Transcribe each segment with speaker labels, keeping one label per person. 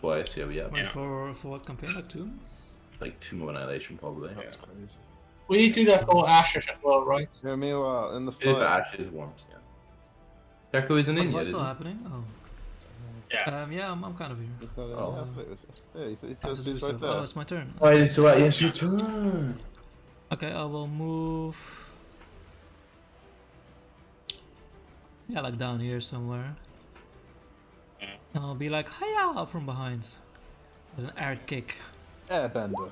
Speaker 1: twice. Yeah, yeah.
Speaker 2: Wait, for what campaign? Like 2?
Speaker 1: Like 2 more annihilation probably.
Speaker 3: That's crazy.
Speaker 4: We need to do that for Ashes as well, right?
Speaker 3: Yeah, meanwhile, in the
Speaker 1: Did
Speaker 3: fight...
Speaker 1: Ashes once, yeah. Jacko is in
Speaker 2: What
Speaker 1: India,
Speaker 2: was still
Speaker 1: isn't
Speaker 2: happening? Oh.
Speaker 5: Yeah.
Speaker 2: Yeah, I'm kind of here.
Speaker 1: Oh.
Speaker 3: Yeah, he
Speaker 2: I have
Speaker 3: says
Speaker 2: to do
Speaker 3: he's
Speaker 2: stuff.
Speaker 3: right there.
Speaker 2: Oh, it's my turn.
Speaker 1: Oh, it's right. Yes, your turn.
Speaker 2: Okay, I will move. Yeah, like down here somewhere. And I'll be like, hiya! From behind. With an air kick.
Speaker 3: Airbender.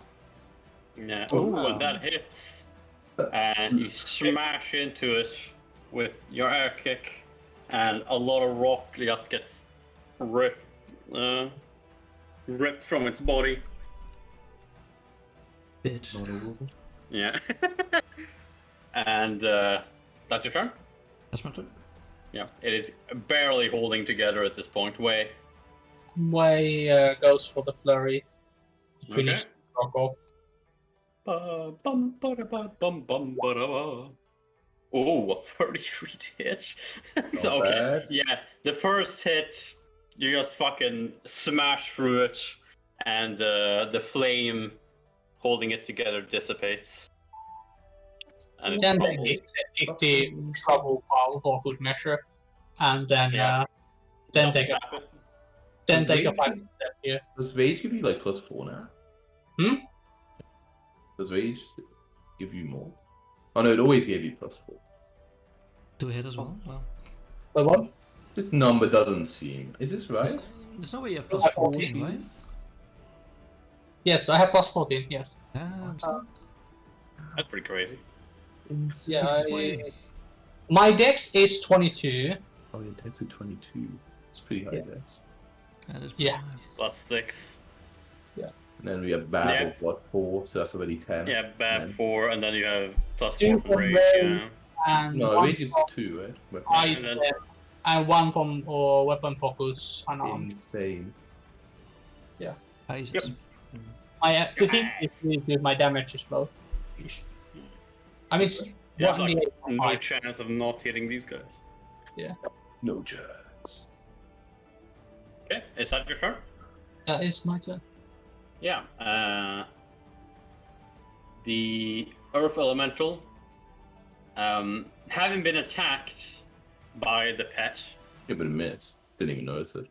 Speaker 5: Yeah.
Speaker 1: Oh,
Speaker 5: Ooh,
Speaker 1: wow.
Speaker 5: and that hits. And you smash into it with your air kick, and a lot of rock just gets ripped from its body.
Speaker 2: Bitch.
Speaker 5: Yeah. And that's your turn?
Speaker 2: That's my turn.
Speaker 5: Yeah. It is barely holding together at this point. Way.
Speaker 4: Way goes for the flurry to finish
Speaker 5: Okay.
Speaker 4: the rock off.
Speaker 5: Oh, a 33 hit. So,
Speaker 1: Not
Speaker 5: okay.
Speaker 1: bad.
Speaker 5: Yeah, the first hit, you just fucking smash through it, and the flame holding it together dissipates. And it's
Speaker 4: Then they
Speaker 5: crumbled.
Speaker 4: take the trouble pile for good measure, and then
Speaker 5: Yeah.
Speaker 4: then take a
Speaker 5: Tap it.
Speaker 4: then take a
Speaker 1: Rage?
Speaker 4: 5 step here.
Speaker 1: Does Rage give you like +4 now?
Speaker 4: Hmm?
Speaker 1: Does Rage give you more? Oh no, it always gave you +4.
Speaker 2: Do a hit as well? Well,
Speaker 4: But what?
Speaker 1: This number doesn't seem. Is this right?
Speaker 2: there's no way you have
Speaker 4: Plus
Speaker 2: plus 14, right?
Speaker 4: Yes, I have plus 14. Yes.
Speaker 2: Yeah, I'm still.
Speaker 5: That's pretty crazy.
Speaker 4: Yeah.
Speaker 2: Sway.
Speaker 4: My dex is 22.
Speaker 1: Oh, your dex at 22. It's pretty high
Speaker 4: Yeah.
Speaker 1: dex.
Speaker 2: That is
Speaker 4: Yeah.
Speaker 5: +6.
Speaker 1: And then we have Bab
Speaker 5: Yeah.
Speaker 1: of what, 4, so that's already 10.
Speaker 5: Yeah, bad
Speaker 1: Then-
Speaker 5: 4, and then you have +4
Speaker 4: Two
Speaker 5: from rage.
Speaker 4: from
Speaker 5: Yeah.
Speaker 4: And
Speaker 1: No,
Speaker 4: one
Speaker 1: Rage is
Speaker 4: from
Speaker 1: 2, right? Weapon.
Speaker 4: ice
Speaker 5: and then-
Speaker 4: step, and one from weapon focus unarmed.
Speaker 1: Insane.
Speaker 2: Ice.
Speaker 5: Yep.
Speaker 4: My the thing is with my damage is low. I mean, it's
Speaker 5: Yeah,
Speaker 4: 1d8
Speaker 5: no
Speaker 4: 5.
Speaker 5: chance of not hitting these guys.
Speaker 1: No chance.
Speaker 5: Okay, is that your turn?
Speaker 4: That is my turn.
Speaker 5: Yeah. The Earth Elemental, having been attacked by the pet,
Speaker 1: Yeah, but it missed. Didn't even notice it.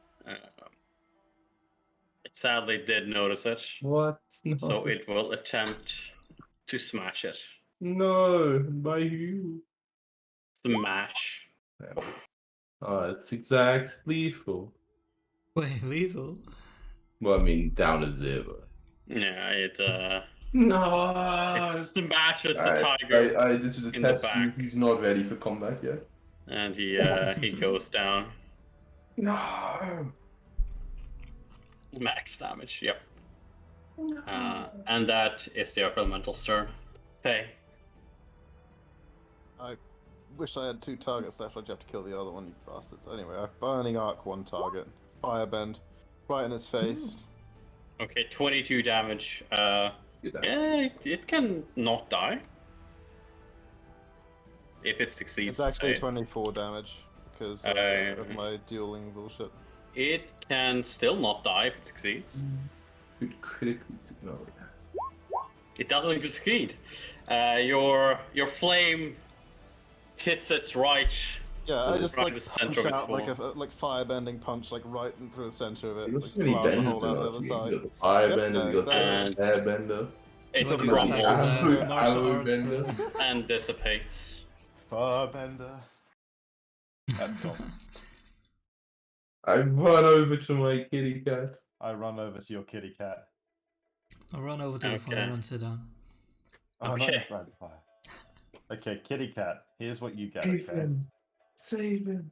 Speaker 5: it sadly did notice it,
Speaker 1: What? No.
Speaker 5: so it will attempt to smash it.
Speaker 1: No, by you.
Speaker 5: Smash.
Speaker 1: Oh, it's exact lethal.
Speaker 2: Wait, lethal?
Speaker 1: Well, I mean, down to 0.
Speaker 5: Yeah, it
Speaker 1: No!
Speaker 5: smashes the tiger,
Speaker 1: This is a
Speaker 5: in the
Speaker 1: test.
Speaker 5: back.
Speaker 1: He's not ready for combat yet.
Speaker 5: and he goes down.
Speaker 1: No!
Speaker 5: Max damage. Yep. And that is the Earth Elemental's turn. Hey.
Speaker 3: I wish I had 2 targets left. I'd have to kill the other one, you bastards. Anyway, I Burning Arc 1 target. Firebend. Right in his face.
Speaker 5: Okay, 22 damage.
Speaker 1: Good damage.
Speaker 5: Yeah, it can not die. If it succeeds.
Speaker 3: It's actually
Speaker 5: say.
Speaker 3: 24 damage because of my dueling bullshit.
Speaker 5: It can still not die if it succeeds.
Speaker 1: Could critically ignore that.
Speaker 5: It doesn't succeed. Your flame hits its right.
Speaker 3: Yeah, I just
Speaker 5: Right
Speaker 3: like
Speaker 5: to the center
Speaker 3: punch
Speaker 5: of its
Speaker 3: out like
Speaker 5: form.
Speaker 3: a firebending punch like right in through the center of it.
Speaker 1: There's so
Speaker 3: Like,
Speaker 1: many
Speaker 3: blast a
Speaker 1: bends
Speaker 3: hole
Speaker 1: in
Speaker 3: out the
Speaker 1: that
Speaker 3: other
Speaker 1: team.
Speaker 3: side.
Speaker 1: You got the firebender,
Speaker 3: Yeah,
Speaker 1: you got
Speaker 5: exactly.
Speaker 1: the airbender.
Speaker 5: It
Speaker 2: What
Speaker 1: Look
Speaker 2: is
Speaker 1: at
Speaker 5: crumbles
Speaker 1: the
Speaker 2: martial
Speaker 1: arrow
Speaker 2: arts,
Speaker 1: bender.
Speaker 5: and dissipates.
Speaker 3: Firebender. That's cool.
Speaker 1: I run over to my kitty cat.
Speaker 3: I run over to your kitty cat.
Speaker 2: I'll run over to the fire
Speaker 5: Okay.
Speaker 2: and sit down.
Speaker 3: Oh,
Speaker 5: Okay.
Speaker 3: not inside the fire. Okay, kitty cat. Here's what you get.
Speaker 1: Save
Speaker 3: Okay.
Speaker 1: him. Save him.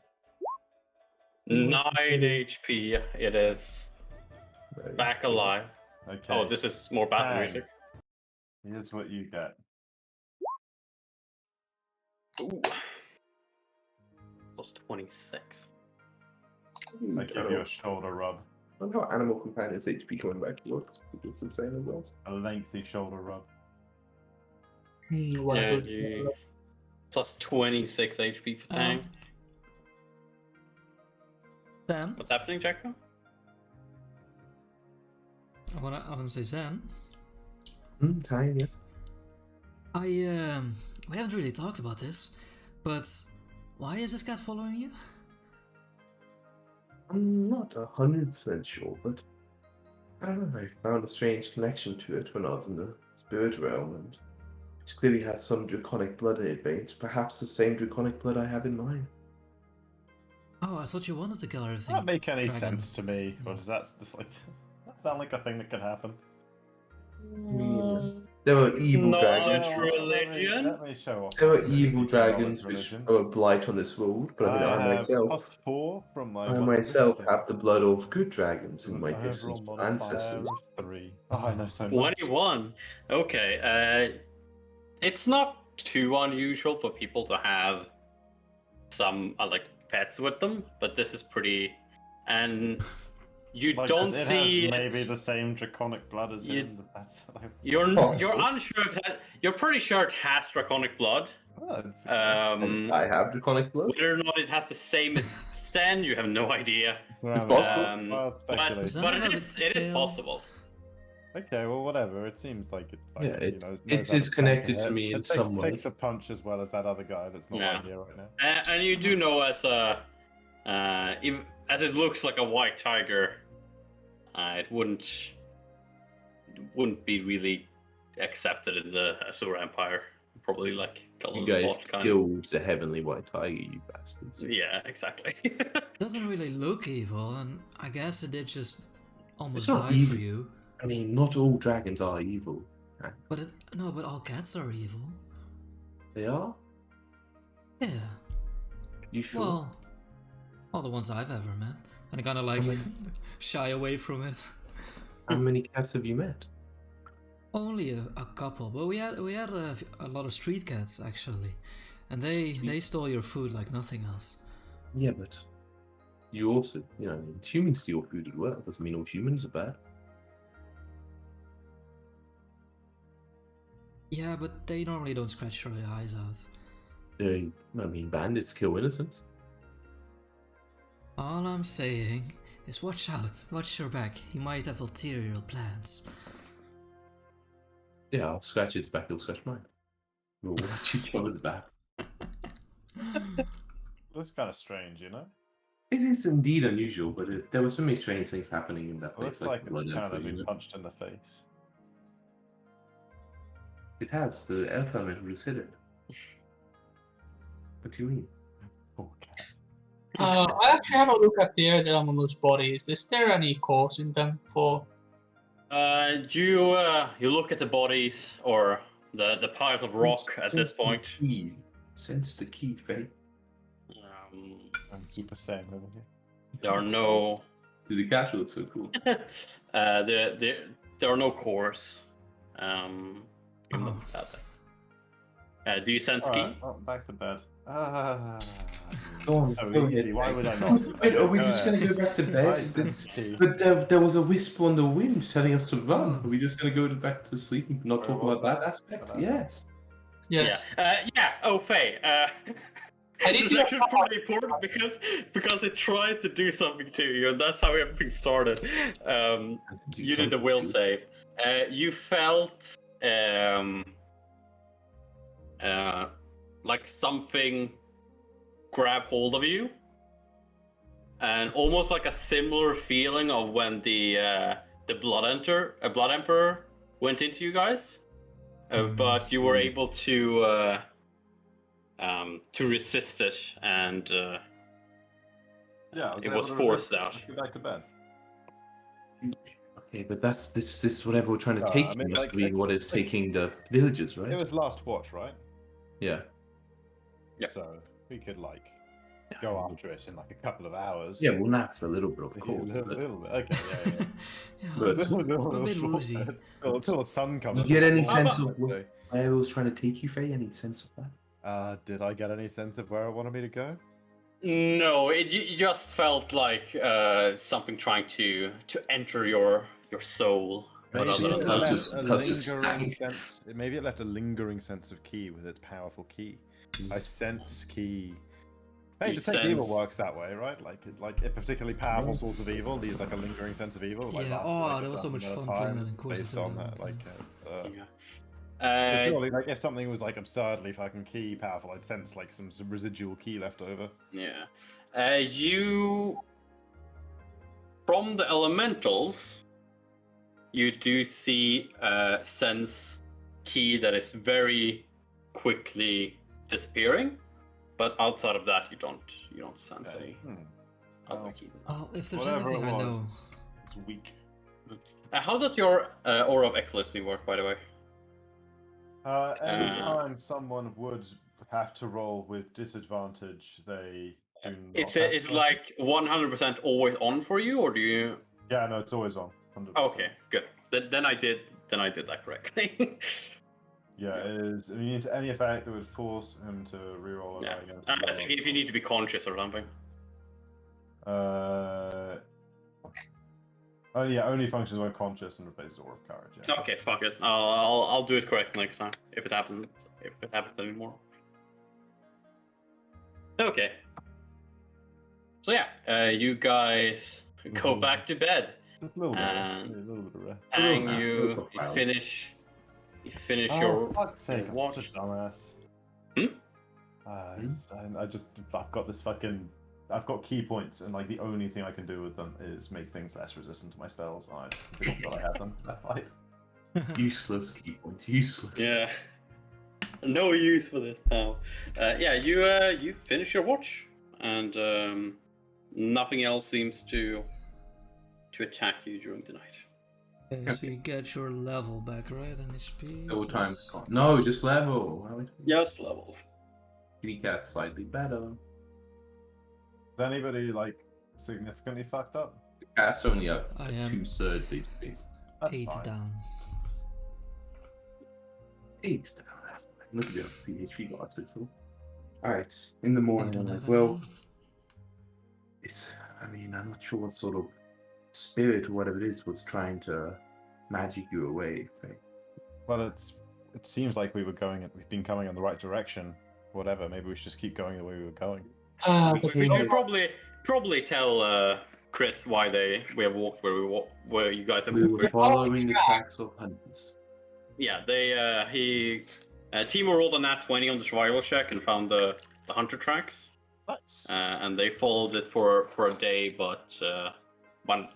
Speaker 5: 9 HP. It is back alive.
Speaker 3: Okay.
Speaker 5: Oh, this is more battle
Speaker 3: Bang.
Speaker 5: music.
Speaker 3: Here's what you get.
Speaker 5: Ooh. Plus 26.
Speaker 3: I give you a shoulder rub.
Speaker 1: I wonder how Animal Companion's HP coming back looks. It's the same as well.
Speaker 3: A lengthy shoulder rub.
Speaker 4: What
Speaker 5: Yeah,
Speaker 4: good.
Speaker 5: you plus 26 HP for Tang.
Speaker 2: Sam?
Speaker 5: What's happening, Jacko?
Speaker 2: I wanna say Zen.
Speaker 1: Thie, yes.
Speaker 2: We haven't really talked about this, but why is this cat following you?
Speaker 1: I'm not 100% sure, but I don't know. I found a strange connection to it when I was in the spirit realm, and it clearly has some draconic blood in its veins. Perhaps the same draconic blood I have in mine.
Speaker 2: Oh, I thought you wanted to kill everything.
Speaker 6: That make any
Speaker 2: dragon.
Speaker 6: sense to me, but that's just like that sound like a thing that could happen.
Speaker 1: There were evil
Speaker 5: Knowledge
Speaker 1: dragons.
Speaker 5: religion?
Speaker 6: Let me show off.
Speaker 1: There were
Speaker 6: my
Speaker 1: evil
Speaker 6: knowledge
Speaker 1: dragons which
Speaker 6: religion.
Speaker 1: are a blight on this world, but I mean, I
Speaker 6: have
Speaker 1: myself,
Speaker 6: +4 from my.
Speaker 1: I
Speaker 6: weapon
Speaker 1: myself
Speaker 6: wisdom.
Speaker 1: have the blood of good dragons in my
Speaker 6: Overall
Speaker 1: distant
Speaker 6: modifier
Speaker 1: ancestors.
Speaker 6: is 3. Oh, I know so much.
Speaker 5: 21. Okay. It's not too unusual for people to have some like pets with them, but this is pretty. And you
Speaker 6: Like,
Speaker 5: don't
Speaker 6: it
Speaker 5: see
Speaker 6: has maybe
Speaker 5: it.
Speaker 6: the same draconic blood as him. But that's like,
Speaker 5: You're
Speaker 1: Oh.
Speaker 5: you're unsure. You're pretty sure it has draconic blood.
Speaker 6: oh, it's-
Speaker 1: And I have draconic blood.
Speaker 5: Whether or not it has the same as Sen, you have no idea.
Speaker 1: It's possible.
Speaker 6: Well, it's
Speaker 5: But
Speaker 6: speculation.
Speaker 2: Does that
Speaker 5: it
Speaker 2: have
Speaker 5: is
Speaker 2: a
Speaker 5: it is
Speaker 2: tail?
Speaker 5: possible.
Speaker 6: Okay, well, whatever. It seems like it. Like,
Speaker 1: Yeah, it-
Speaker 6: knows
Speaker 1: it
Speaker 6: how
Speaker 1: is
Speaker 6: to
Speaker 1: connected
Speaker 6: fight
Speaker 1: to me in
Speaker 6: it
Speaker 1: some way.
Speaker 6: takes a punch as well as that other guy that's not
Speaker 5: Yeah.
Speaker 6: right here right now.
Speaker 5: And you do know as as it looks like a white tiger, it wouldn't be really accepted in the Asura Empire. Probably like a
Speaker 1: You
Speaker 5: little
Speaker 1: guys
Speaker 5: spot kind.
Speaker 1: killed the heavenly white tiger, you bastards.
Speaker 5: Yeah, exactly.
Speaker 2: Doesn't really look evil, and I guess it did just almost
Speaker 1: It's not
Speaker 2: die
Speaker 1: evil.
Speaker 2: for you.
Speaker 1: I mean, not all dragons are evil.
Speaker 2: But but all cats are evil.
Speaker 1: They are?
Speaker 2: Yeah.
Speaker 1: You sure?
Speaker 2: Well, all the ones I've ever met, and I kind of like shy away from it.
Speaker 1: How many cats have you met?
Speaker 2: Only a couple, but we had a lot of street cats actually, and they stole your food like nothing else.
Speaker 1: Yeah, but you also, humans steal food as well. Doesn't mean all humans are bad.
Speaker 2: Yeah, but they normally don't scratch your eyes out.
Speaker 1: Bandits kill innocents.
Speaker 2: All I'm saying is watch out, watch your back. He might have ulterior plans.
Speaker 1: Yeah, I'll scratch his back, he'll scratch mine. We'll watch each other's back.
Speaker 6: That's kind of strange, you know?
Speaker 1: It is indeed unusual, but there were so many strange things happening in that
Speaker 6: It
Speaker 1: place.
Speaker 6: looks like
Speaker 1: blood
Speaker 6: it's kind
Speaker 1: entry,
Speaker 6: of been punched in the face.
Speaker 1: It has. The elf element would have hit it. What do you mean?
Speaker 6: Poor cat.
Speaker 4: I actually have a look at the anomalous bodies. Is there any cause in them for?
Speaker 5: You look at the bodies or the piles of rock at this point.
Speaker 1: Sense the key, Faye.
Speaker 6: I'm Super Saiyan over here.
Speaker 5: There are no
Speaker 1: Dude, the cat looks so cool.
Speaker 5: there are no cores. You
Speaker 2: Oh.
Speaker 5: must have that. Do you sense key?
Speaker 6: Alright, well, back to bed.
Speaker 1: Go on,
Speaker 6: So
Speaker 1: go
Speaker 6: easy,
Speaker 1: ahead.
Speaker 6: why would I not?
Speaker 1: Wait, are we just
Speaker 6: Go
Speaker 1: going to go back to
Speaker 6: I
Speaker 1: bed?
Speaker 6: sense key.
Speaker 1: But there was a whisper on the wind telling us to run. Are we just going to go back to sleep and not
Speaker 6: Where
Speaker 1: talk
Speaker 6: was
Speaker 1: about that
Speaker 6: that?
Speaker 1: aspect?
Speaker 6: About
Speaker 1: Yes.
Speaker 4: Yes.
Speaker 5: Yeah. Oh, Faye.
Speaker 4: I
Speaker 5: This
Speaker 4: need
Speaker 5: is
Speaker 4: to-
Speaker 5: actually pretty important because it tried to do something to you, and that's how everything started. You did the will save. You felt like something grab hold of you, and almost like a similar feeling of when the Blood Emperor went into you guys, but you were able to resist it, and
Speaker 3: Yeah, I was
Speaker 5: it
Speaker 3: able
Speaker 5: was
Speaker 3: to
Speaker 5: forced
Speaker 3: resist it.
Speaker 5: out.
Speaker 3: Let's Go back to bed.
Speaker 1: Okay, but that's this whatever we're trying to
Speaker 6: No,
Speaker 1: take
Speaker 6: I mean,
Speaker 1: must
Speaker 6: like,
Speaker 1: be what is taking the villagers, right?
Speaker 6: It was last watch, right?
Speaker 1: Yeah.
Speaker 5: Yeah.
Speaker 6: So we could go after it in a couple of hours.
Speaker 1: Yeah, we'll nap for a little bit, of
Speaker 6: Yeah,
Speaker 1: course.
Speaker 6: a
Speaker 1: but
Speaker 6: little bit. Okay, yeah.
Speaker 2: Yeah,
Speaker 1: But-
Speaker 2: a bit woozy.
Speaker 6: Until the sun comes.
Speaker 1: Did you get any
Speaker 6: up.
Speaker 1: sense
Speaker 5: about-
Speaker 1: of where I was trying to take you, Faye? Any sense of that?
Speaker 6: Did I get any sense of where I wanted me to go?
Speaker 5: No, it just felt like something trying to enter your soul. But
Speaker 6: Maybe
Speaker 5: other
Speaker 6: it
Speaker 5: than
Speaker 1: I'll
Speaker 5: that-
Speaker 1: just-
Speaker 6: left a
Speaker 1: I'll just
Speaker 6: lingering
Speaker 1: hang.
Speaker 6: sense. Maybe it left a lingering sense of key with its powerful key. I sense key Hey,
Speaker 5: You
Speaker 6: detect evil
Speaker 5: sense-
Speaker 6: works that way, right? Like a particularly powerful source of evil leaves like a lingering sense of evil. Like,
Speaker 2: Yeah,
Speaker 6: lasts for, like, a
Speaker 2: that was so
Speaker 6: certain
Speaker 2: much
Speaker 6: amount of
Speaker 2: fun playing
Speaker 6: time
Speaker 2: that in Course of
Speaker 6: based on
Speaker 2: Tournament.
Speaker 6: that. Like, it's,
Speaker 5: Yeah.
Speaker 6: so surely, like, if something was like absurdly fucking key powerful, I'd sense like some residual key left over.
Speaker 5: Yeah. You from the elementals, you do see sense key that is very quickly disappearing, but outside of that, you don't sense
Speaker 6: Okay.
Speaker 5: any other
Speaker 6: Well,
Speaker 5: key.
Speaker 2: Oh, if there's
Speaker 6: Whatever
Speaker 2: anything
Speaker 6: it
Speaker 2: I
Speaker 6: was.
Speaker 2: know.
Speaker 6: It's weak.
Speaker 5: How does your aura of excellency work, by the way?
Speaker 6: Every time someone would have to roll with disadvantage, they do not.
Speaker 5: It's like 100% always on for you, or do you?
Speaker 6: Yeah, no, it's always on. 100%.
Speaker 5: Okay, good. Then I did that correctly.
Speaker 6: Yeah, it is. Immune to any effect that would force him to reroll
Speaker 5: Yeah.
Speaker 6: against.
Speaker 5: I think if you need to be conscious or something.
Speaker 6: Oh yeah, only functions when conscious and replaces Aura of Courage. Yeah.
Speaker 5: Okay, fuck it. I'll do it correct next time if it happens anymore. Okay. So yeah, you guys go back to bed.
Speaker 6: Just a little bit.
Speaker 5: And
Speaker 6: A little bit of rest.
Speaker 5: Hang,
Speaker 1: nap,
Speaker 5: you
Speaker 1: little while.
Speaker 5: finish
Speaker 6: Oh,
Speaker 5: your
Speaker 6: fuck's sake! I'm
Speaker 5: watch.
Speaker 6: such a dumbass. I've got this fucking. I've got key points, and like the only thing I can do with them is make things less resistant to my spells. And I just forgot that I have them. Like,
Speaker 1: Useless key points. Useless.
Speaker 5: Yeah. No use for this now. Yeah, you finish your watch, and nothing else seems to attack you during the night.
Speaker 2: Okay, so you get your level back, right? And HP.
Speaker 1: Double
Speaker 2: so
Speaker 1: time.
Speaker 2: that's-
Speaker 1: No, just level. How is
Speaker 5: Yes, level.
Speaker 1: it? Cat slightly better.
Speaker 6: is anybody like significantly fucked up?
Speaker 1: The cat's only up
Speaker 2: I am
Speaker 1: 2/3 HP.
Speaker 6: That's
Speaker 2: 8
Speaker 6: fine.
Speaker 2: down.
Speaker 1: 8 down. That's fine. Look at the PHP box. Alright, in the
Speaker 2: You
Speaker 1: morning,
Speaker 2: don't
Speaker 1: I'm
Speaker 2: have
Speaker 1: like,
Speaker 2: it
Speaker 1: well,
Speaker 2: down?
Speaker 1: I'm not sure what sort of spirit or whatever it is was trying to magic you away. Right?
Speaker 6: Well, it seems like we've been coming in the right direction. Whatever. Maybe we should just keep going the way we were going.
Speaker 5: We should probably tell Chris why we have walked where you guys have
Speaker 1: We
Speaker 5: walked.
Speaker 1: were following the tracks of hunters.
Speaker 5: Yeah, Timo rolled a nat 20 on the survival check and found the hunter tracks,
Speaker 6: Nice.
Speaker 5: and they followed it for a day, but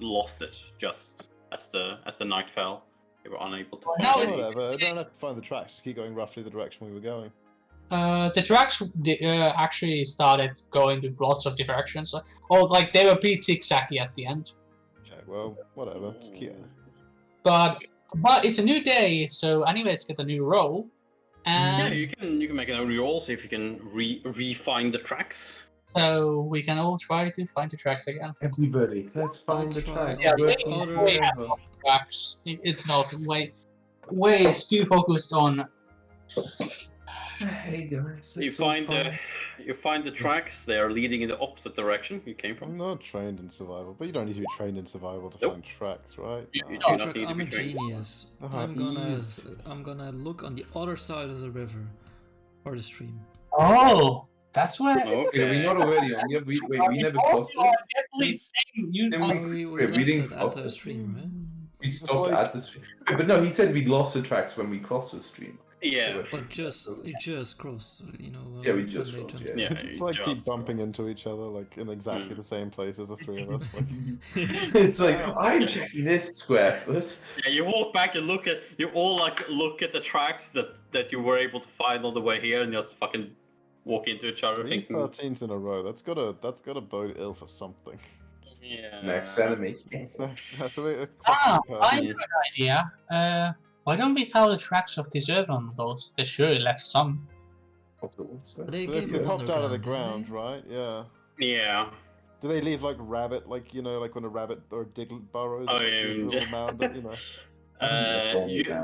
Speaker 5: lost it just as the night fell. They were unable to
Speaker 4: Now
Speaker 5: find
Speaker 4: it-
Speaker 5: it.
Speaker 3: Whatever. I don't have to find the tracks. Just keep going roughly the direction we were going.
Speaker 4: The tracks actually started going in lots of directions. Or like they were pretty zigzaggy at the end.
Speaker 3: Okay, well, whatever. Just keep.
Speaker 4: But it's a new day, so anyways, get a new roll.
Speaker 5: Yeah,
Speaker 4: And
Speaker 5: you can make an roll, see if you can re-find the tracks.
Speaker 4: so we can all try to find the tracks again.
Speaker 1: Everybody, let's find the
Speaker 2: try.
Speaker 1: tracks.
Speaker 4: Yeah,
Speaker 1: Working
Speaker 2: wait,
Speaker 1: forever.
Speaker 4: Tracks. It's not way it's too focused on.
Speaker 1: Hey guys,
Speaker 5: You
Speaker 1: it's so
Speaker 5: find
Speaker 1: fun.
Speaker 5: you find the tracks. They are leading in the opposite direction you came
Speaker 3: I'm
Speaker 5: from.
Speaker 3: not trained in survival, but you don't need to be trained in survival to
Speaker 5: Nope.
Speaker 3: find tracks, right?
Speaker 5: You-
Speaker 3: Nah.
Speaker 5: you
Speaker 2: Oh,
Speaker 5: do not
Speaker 2: Chuck,
Speaker 5: need to
Speaker 2: I'm
Speaker 5: be
Speaker 2: a
Speaker 5: trained.
Speaker 2: genius. I'm gonna look on the other side of the river or the stream.
Speaker 4: Oh, that's where.
Speaker 5: Okay.
Speaker 1: Wait, we're not already on. Yeah, we never crossed
Speaker 4: You are
Speaker 1: it.
Speaker 4: definitely saying you.
Speaker 1: Then
Speaker 2: Oh,
Speaker 1: we
Speaker 2: we
Speaker 1: didn't
Speaker 2: rested at
Speaker 1: cross
Speaker 2: the
Speaker 1: it.
Speaker 2: stream, right?
Speaker 1: We stopped
Speaker 3: Like-
Speaker 1: at the stream. But no, he said we lost the tracks when we crossed the stream.
Speaker 5: Yeah.
Speaker 2: But you just cross, you know.
Speaker 1: Yeah, we
Speaker 2: when
Speaker 1: just
Speaker 2: they
Speaker 1: crossed,
Speaker 2: jump.
Speaker 1: yeah.
Speaker 5: Yeah,
Speaker 3: It's
Speaker 5: you
Speaker 3: like keep
Speaker 5: just-
Speaker 3: bumping into each other, like in exactly the same place as the three of us. Like,
Speaker 1: It's like I'm checking this square foot.
Speaker 5: Yeah, you walk back and look at the tracks that you were able to find on the way here, and just fucking walk into each other,
Speaker 3: three
Speaker 5: thinking,
Speaker 3: 13s in a row. That's gotta bode ill for something.
Speaker 5: yeah.
Speaker 1: Next enemy.
Speaker 3: That's a bit.
Speaker 4: I have an idea. Why don't we follow the tracks of this earth on those? They surely left some.
Speaker 2: They
Speaker 3: They
Speaker 2: came from
Speaker 3: popped out of the
Speaker 2: underground,
Speaker 3: ground,
Speaker 2: didn't
Speaker 3: right? Yeah.
Speaker 5: Yeah.
Speaker 3: Do they leave like rabbit, like like when a rabbit or a diglet burrows?
Speaker 5: Oh,
Speaker 3: like,
Speaker 5: yeah,
Speaker 3: leaves a little mound,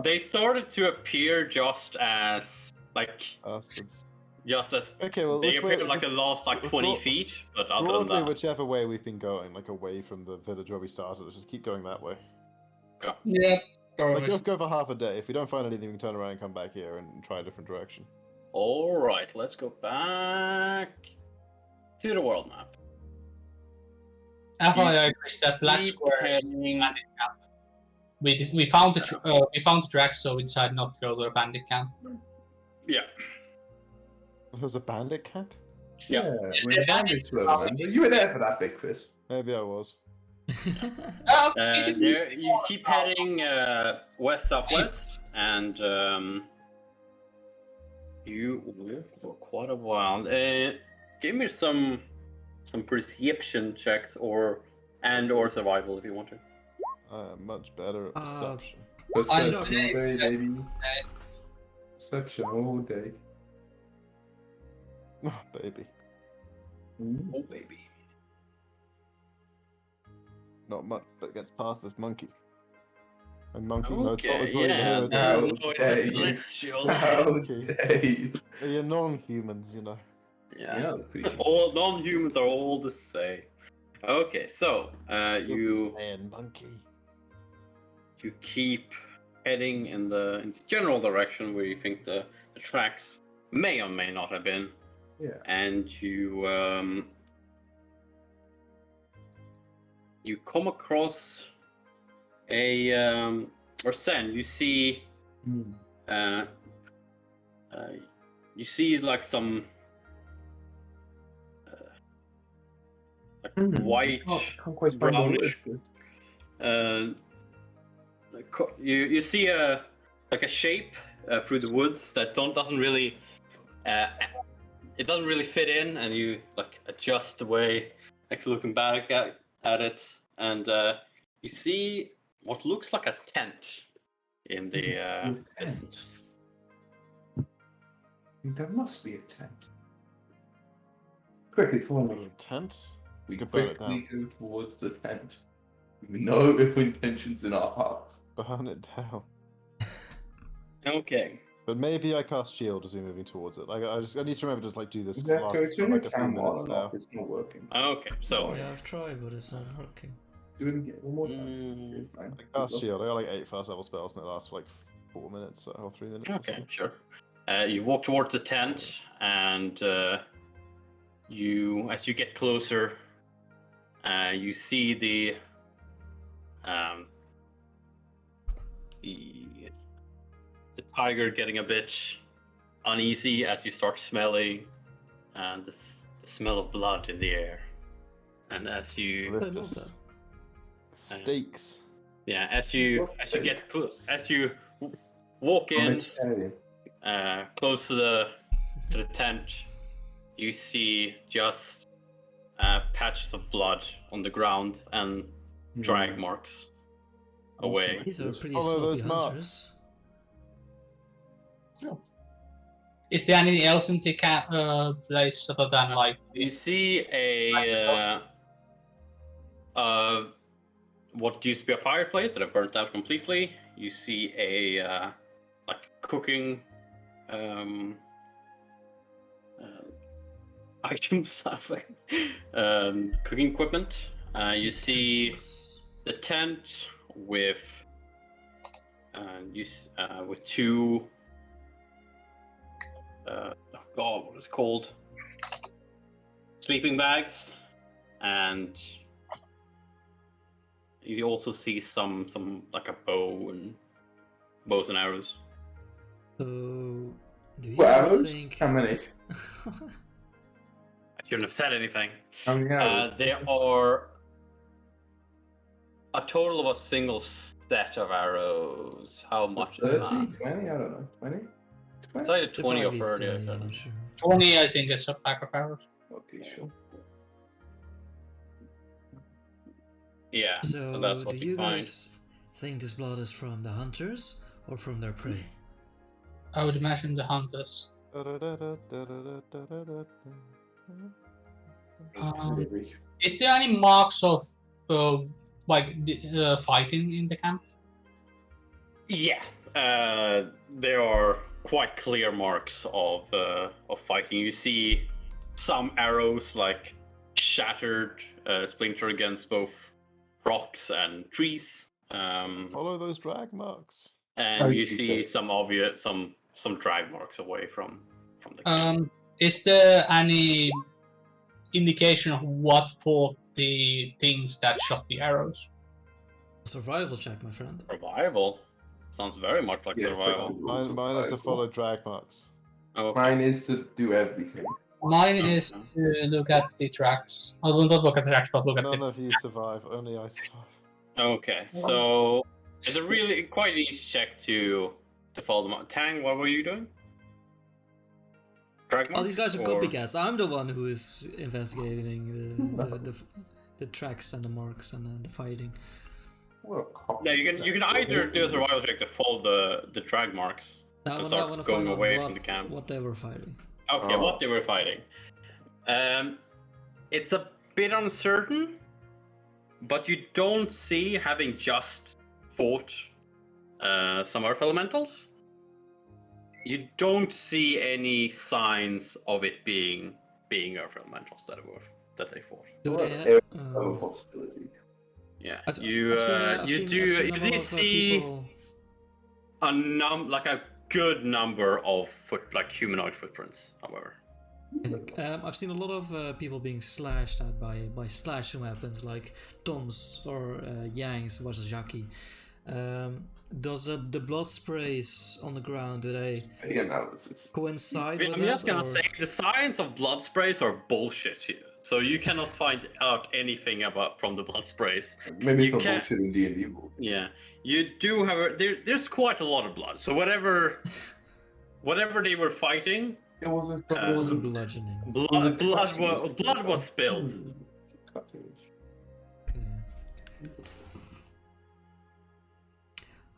Speaker 5: They started to appear just as
Speaker 3: bastards.
Speaker 5: they
Speaker 3: Okay, well, which way,
Speaker 5: appeared like the last 20
Speaker 3: broad-
Speaker 5: feet, but other than
Speaker 3: broadly,
Speaker 5: that,
Speaker 3: whichever way we've been going, like away from the village where we started, let's just keep going that way.
Speaker 4: Yeah.
Speaker 3: Like, let's go for half a day. If we don't find anything, we can turn around and come back here and try a different direction.
Speaker 5: all right, let's go back. to the world map.
Speaker 4: FYI, Chris, that black
Speaker 5: Keep
Speaker 4: square is
Speaker 5: heading-
Speaker 4: bandit camp. We found the tracks, so we decided not to go to a bandit camp.
Speaker 5: Yeah.
Speaker 3: There was a bandit camp?
Speaker 5: Yeah.
Speaker 1: When the bandits were, remember? You were there for that, Big Fist.
Speaker 3: Maybe I was.
Speaker 4: Oh,
Speaker 5: There, you keep heading west southwest, and you live for quite a while. Give me some perception checks or survival if you want to.
Speaker 3: Much better at perception.
Speaker 1: Perception all
Speaker 2: shocked.
Speaker 1: day, baby. Perception all day.
Speaker 3: Oh, baby.
Speaker 5: Oh baby.
Speaker 3: Not much that gets past this monkey. And monkey knows what
Speaker 5: Okay,
Speaker 3: we're
Speaker 5: yeah.
Speaker 3: doing
Speaker 1: no.
Speaker 3: here.
Speaker 5: No, it's
Speaker 1: Okay.
Speaker 5: a celestial.
Speaker 1: How
Speaker 3: Okay.
Speaker 1: dare you?
Speaker 3: You're non-humans, you know.
Speaker 5: Yeah.
Speaker 1: Yeah, pretty sure.
Speaker 5: All non-humans are all the same. Okay, so you
Speaker 3: And monkey.
Speaker 5: keep heading in the general direction where you think the tracks may or may not have been,
Speaker 1: Yeah.
Speaker 5: and you come across or Sen, you see you see like some white,
Speaker 1: Can't quite find the
Speaker 5: brownish.
Speaker 1: words.
Speaker 5: You see a shape through the woods that doesn't really it doesn't really fit in, and you like adjust the way looking back at it, and you see what looks like a tent in the
Speaker 1: tent.
Speaker 5: distance.
Speaker 1: There must be a tent. Quickly follow me.
Speaker 3: Tent?
Speaker 1: We
Speaker 3: Let's go burn it
Speaker 1: quickly
Speaker 3: down.
Speaker 1: go towards the tent. We know if intentions in our hearts.
Speaker 3: Burn it down.
Speaker 5: Okay.
Speaker 3: But maybe I cast shield as we're moving towards it. Like I need to remember to just like do this. 'cause
Speaker 1: Yeah,
Speaker 3: it lasts
Speaker 1: go
Speaker 3: for,
Speaker 1: turn
Speaker 3: like
Speaker 1: your
Speaker 3: a few
Speaker 1: camera
Speaker 3: minutes
Speaker 1: on and
Speaker 3: now.
Speaker 1: off. It's not working.
Speaker 5: Okay. So
Speaker 2: Yeah, I've tried, but it's not working.
Speaker 1: Do it again. One more time.
Speaker 5: Mm,
Speaker 1: Okay, fine.
Speaker 3: I cast shield. I got like 8 first level spells and it lasts for like 4 minutes or 3 minutes. or
Speaker 5: okay,
Speaker 3: something.
Speaker 5: sure. You walk towards the tent, and as you get closer, you see the tiger getting a bit uneasy as you start smelling the smell of blood in the air, and as you
Speaker 2: I love
Speaker 3: Delicious.
Speaker 2: that.
Speaker 3: Steaks.
Speaker 5: as you walk
Speaker 1: I'm
Speaker 5: in
Speaker 1: vegetarian.
Speaker 5: close to the tent, you see just patches of blood on the ground and drag marks away.
Speaker 2: These are pretty
Speaker 3: Follow
Speaker 2: sloppy
Speaker 3: those marks.
Speaker 2: hunters.
Speaker 4: Is there anything else in the place other than like
Speaker 5: You see what used to be a fireplace that have burnt out completely. You see a like cooking items, cooking equipment. You see
Speaker 2: Utensils.
Speaker 5: the tent with with two oh god, what is it called? Sleeping bags, and you also see some like a bows and arrows.
Speaker 2: So, do you
Speaker 1: Well,
Speaker 2: guys
Speaker 1: arrows?
Speaker 2: think?
Speaker 1: How many?
Speaker 5: I shouldn't have said anything.
Speaker 1: How many arrows?
Speaker 5: There are a total of a single set of arrows. How much is
Speaker 1: 30?
Speaker 5: that?
Speaker 1: 20? I don't know. 20?
Speaker 5: It's
Speaker 1: 20?
Speaker 5: either
Speaker 2: The
Speaker 5: 20 or
Speaker 2: 5 is
Speaker 5: 30.
Speaker 2: 20, I'm not sure.
Speaker 4: 20? I think it's a pack of arrows.
Speaker 1: Okay, sure.
Speaker 5: Yeah, so
Speaker 2: So,
Speaker 5: that's what
Speaker 2: do
Speaker 5: you
Speaker 2: you
Speaker 5: find.
Speaker 2: guys think this blood is from the hunters or from their prey?
Speaker 4: I would imagine the hunters.
Speaker 1: Maybe.
Speaker 4: Is there any marks of fighting in the camp?
Speaker 5: Yeah, there are quite clear marks of fighting. You see some arrows like shattered, splintered against both rocks and trees.
Speaker 3: Follow those drag marks.
Speaker 5: And you
Speaker 1: Okay.
Speaker 5: see some obvious some drag marks away from the camp.
Speaker 4: Is there any indication of what fought the things that shot the arrows?
Speaker 2: Survival check, my friend.
Speaker 5: Survival. Sounds very much like
Speaker 1: Yeah,
Speaker 5: survival.
Speaker 3: Mine is to follow drag marks.
Speaker 5: Oh, okay.
Speaker 1: Mine is to do everything.
Speaker 4: Mine is to look at the tracks. I will not look at the tracks, but look at
Speaker 3: None
Speaker 4: the.
Speaker 3: of you survive. Only I survive.
Speaker 5: Okay, so it's a really quite an easy check to follow them out. Tang, what were you doing? Drag
Speaker 2: Oh, these guys are
Speaker 5: marks, or-
Speaker 2: copycats. I'm the one who is investigating the tracks and the marks and the fighting.
Speaker 1: Well,
Speaker 5: Yeah, you can either do a survival check to follow the drag marks
Speaker 2: Now,
Speaker 5: and
Speaker 2: I
Speaker 5: start
Speaker 2: want to
Speaker 5: going
Speaker 2: find out
Speaker 5: away from the
Speaker 2: what,
Speaker 5: camp.
Speaker 2: what they were fighting.
Speaker 5: Okay,
Speaker 1: Oh.
Speaker 5: what they were fighting. It's a bit uncertain, but you don't see, having just fought some earth elementals, you don't see any signs of it being earth elementals that they fought.
Speaker 2: Do
Speaker 1: Well,
Speaker 2: they
Speaker 1: a possibility.
Speaker 5: Yeah,
Speaker 2: I've
Speaker 5: you
Speaker 2: seen a lot
Speaker 5: do
Speaker 2: of,
Speaker 5: see
Speaker 2: people.
Speaker 5: like a good number of humanoid footprints, however.
Speaker 2: I've seen a lot of people being slashed at by slashing weapons like Toms or Yangs versus Jackie. Does the blood sprays on the ground, do they
Speaker 1: Analysis.
Speaker 2: coincide with
Speaker 5: I'm
Speaker 2: that,
Speaker 5: just gonna
Speaker 2: or-
Speaker 5: say the science of blood sprays are bullshit here. So you cannot find out anything from the blood sprays.
Speaker 1: Maybe it's
Speaker 5: You
Speaker 1: not
Speaker 5: can't-
Speaker 1: bullshit in D&D.
Speaker 5: Yeah, you do have there's quite a lot of blood. So whatever they were fighting,
Speaker 1: It wasn't.
Speaker 2: It wasn't bludgeoning.
Speaker 5: blood was spilled.
Speaker 2: Okay.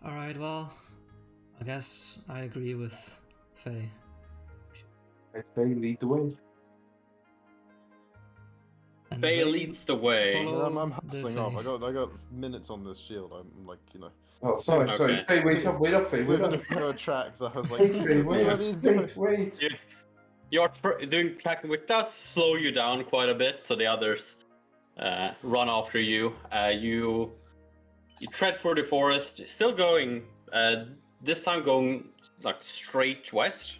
Speaker 2: Alright, well, I guess I agree with Faye.
Speaker 1: They lead the way.
Speaker 2: And
Speaker 5: Faye
Speaker 2: they
Speaker 5: leads the way.
Speaker 2: follow-
Speaker 3: I'm
Speaker 2: the
Speaker 3: hustling off.
Speaker 2: thing.
Speaker 3: I got minutes on this shield. I'm like,
Speaker 1: Oh, sorry.
Speaker 5: Okay.
Speaker 1: Faye, wait up, Faye, wait
Speaker 3: Even
Speaker 1: up.
Speaker 3: if there are tracks, I was like,
Speaker 1: Wait, Faye,
Speaker 3: let's see where these go.
Speaker 1: wait.
Speaker 5: Yeah. You're doing tracking, which does slow you down quite a bit, so the others run after you. You tread through the forest, still going. This time going like straight west.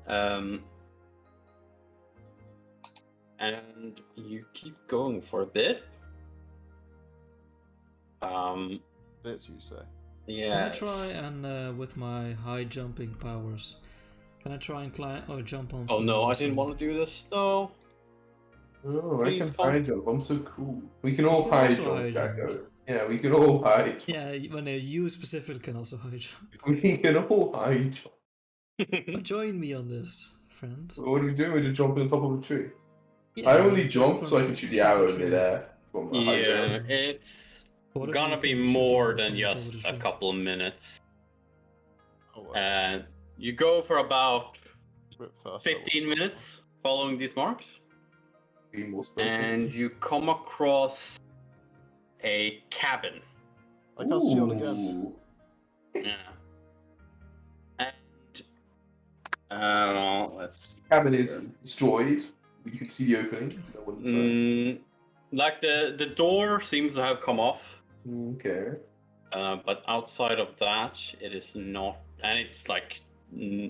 Speaker 5: And you keep going for a bit.
Speaker 3: Bits, you say.
Speaker 5: Yeah.
Speaker 2: Can I try and with my high jumping powers, can I try and climb or jump on?
Speaker 5: Oh no, I
Speaker 2: some-
Speaker 5: didn't want to do this. No.
Speaker 1: Oh, I
Speaker 5: Please
Speaker 1: can
Speaker 5: come.
Speaker 1: high jump. I'm so cool. We can all
Speaker 2: can
Speaker 1: high
Speaker 2: also
Speaker 1: jump,
Speaker 2: high jump.
Speaker 1: Jacko. Yeah, we can all high jump.
Speaker 2: Yeah, when you specifically can also high jump.
Speaker 1: We can all high jump.
Speaker 2: Join me on this, friend.
Speaker 1: What are you doing? We're jumping on top of a tree.
Speaker 2: Yeah,
Speaker 1: I only jump
Speaker 2: from
Speaker 1: so I can shoot the arrow in
Speaker 2: tree.
Speaker 1: midair. From the high
Speaker 5: Yeah,
Speaker 1: ground.
Speaker 5: it's
Speaker 2: What if
Speaker 5: gonna
Speaker 2: you
Speaker 5: be
Speaker 2: can shoot
Speaker 5: more
Speaker 2: arrow
Speaker 5: than
Speaker 2: from the top of
Speaker 5: just
Speaker 2: the
Speaker 5: a
Speaker 2: tree?
Speaker 5: couple of minutes.
Speaker 3: Oh, well.
Speaker 5: And you go for about
Speaker 3: Rip fast.
Speaker 5: 15 minutes following these marks,
Speaker 1: Be more special.
Speaker 5: and you come across a cabin.
Speaker 3: I cast shield again.
Speaker 1: Ooh.
Speaker 5: Yeah. And let's
Speaker 1: Cabin is destroyed. You can see the opening. No one inside.
Speaker 5: like the door seems to have come off,
Speaker 1: Okay.
Speaker 5: but outside of that, it is not, and it's like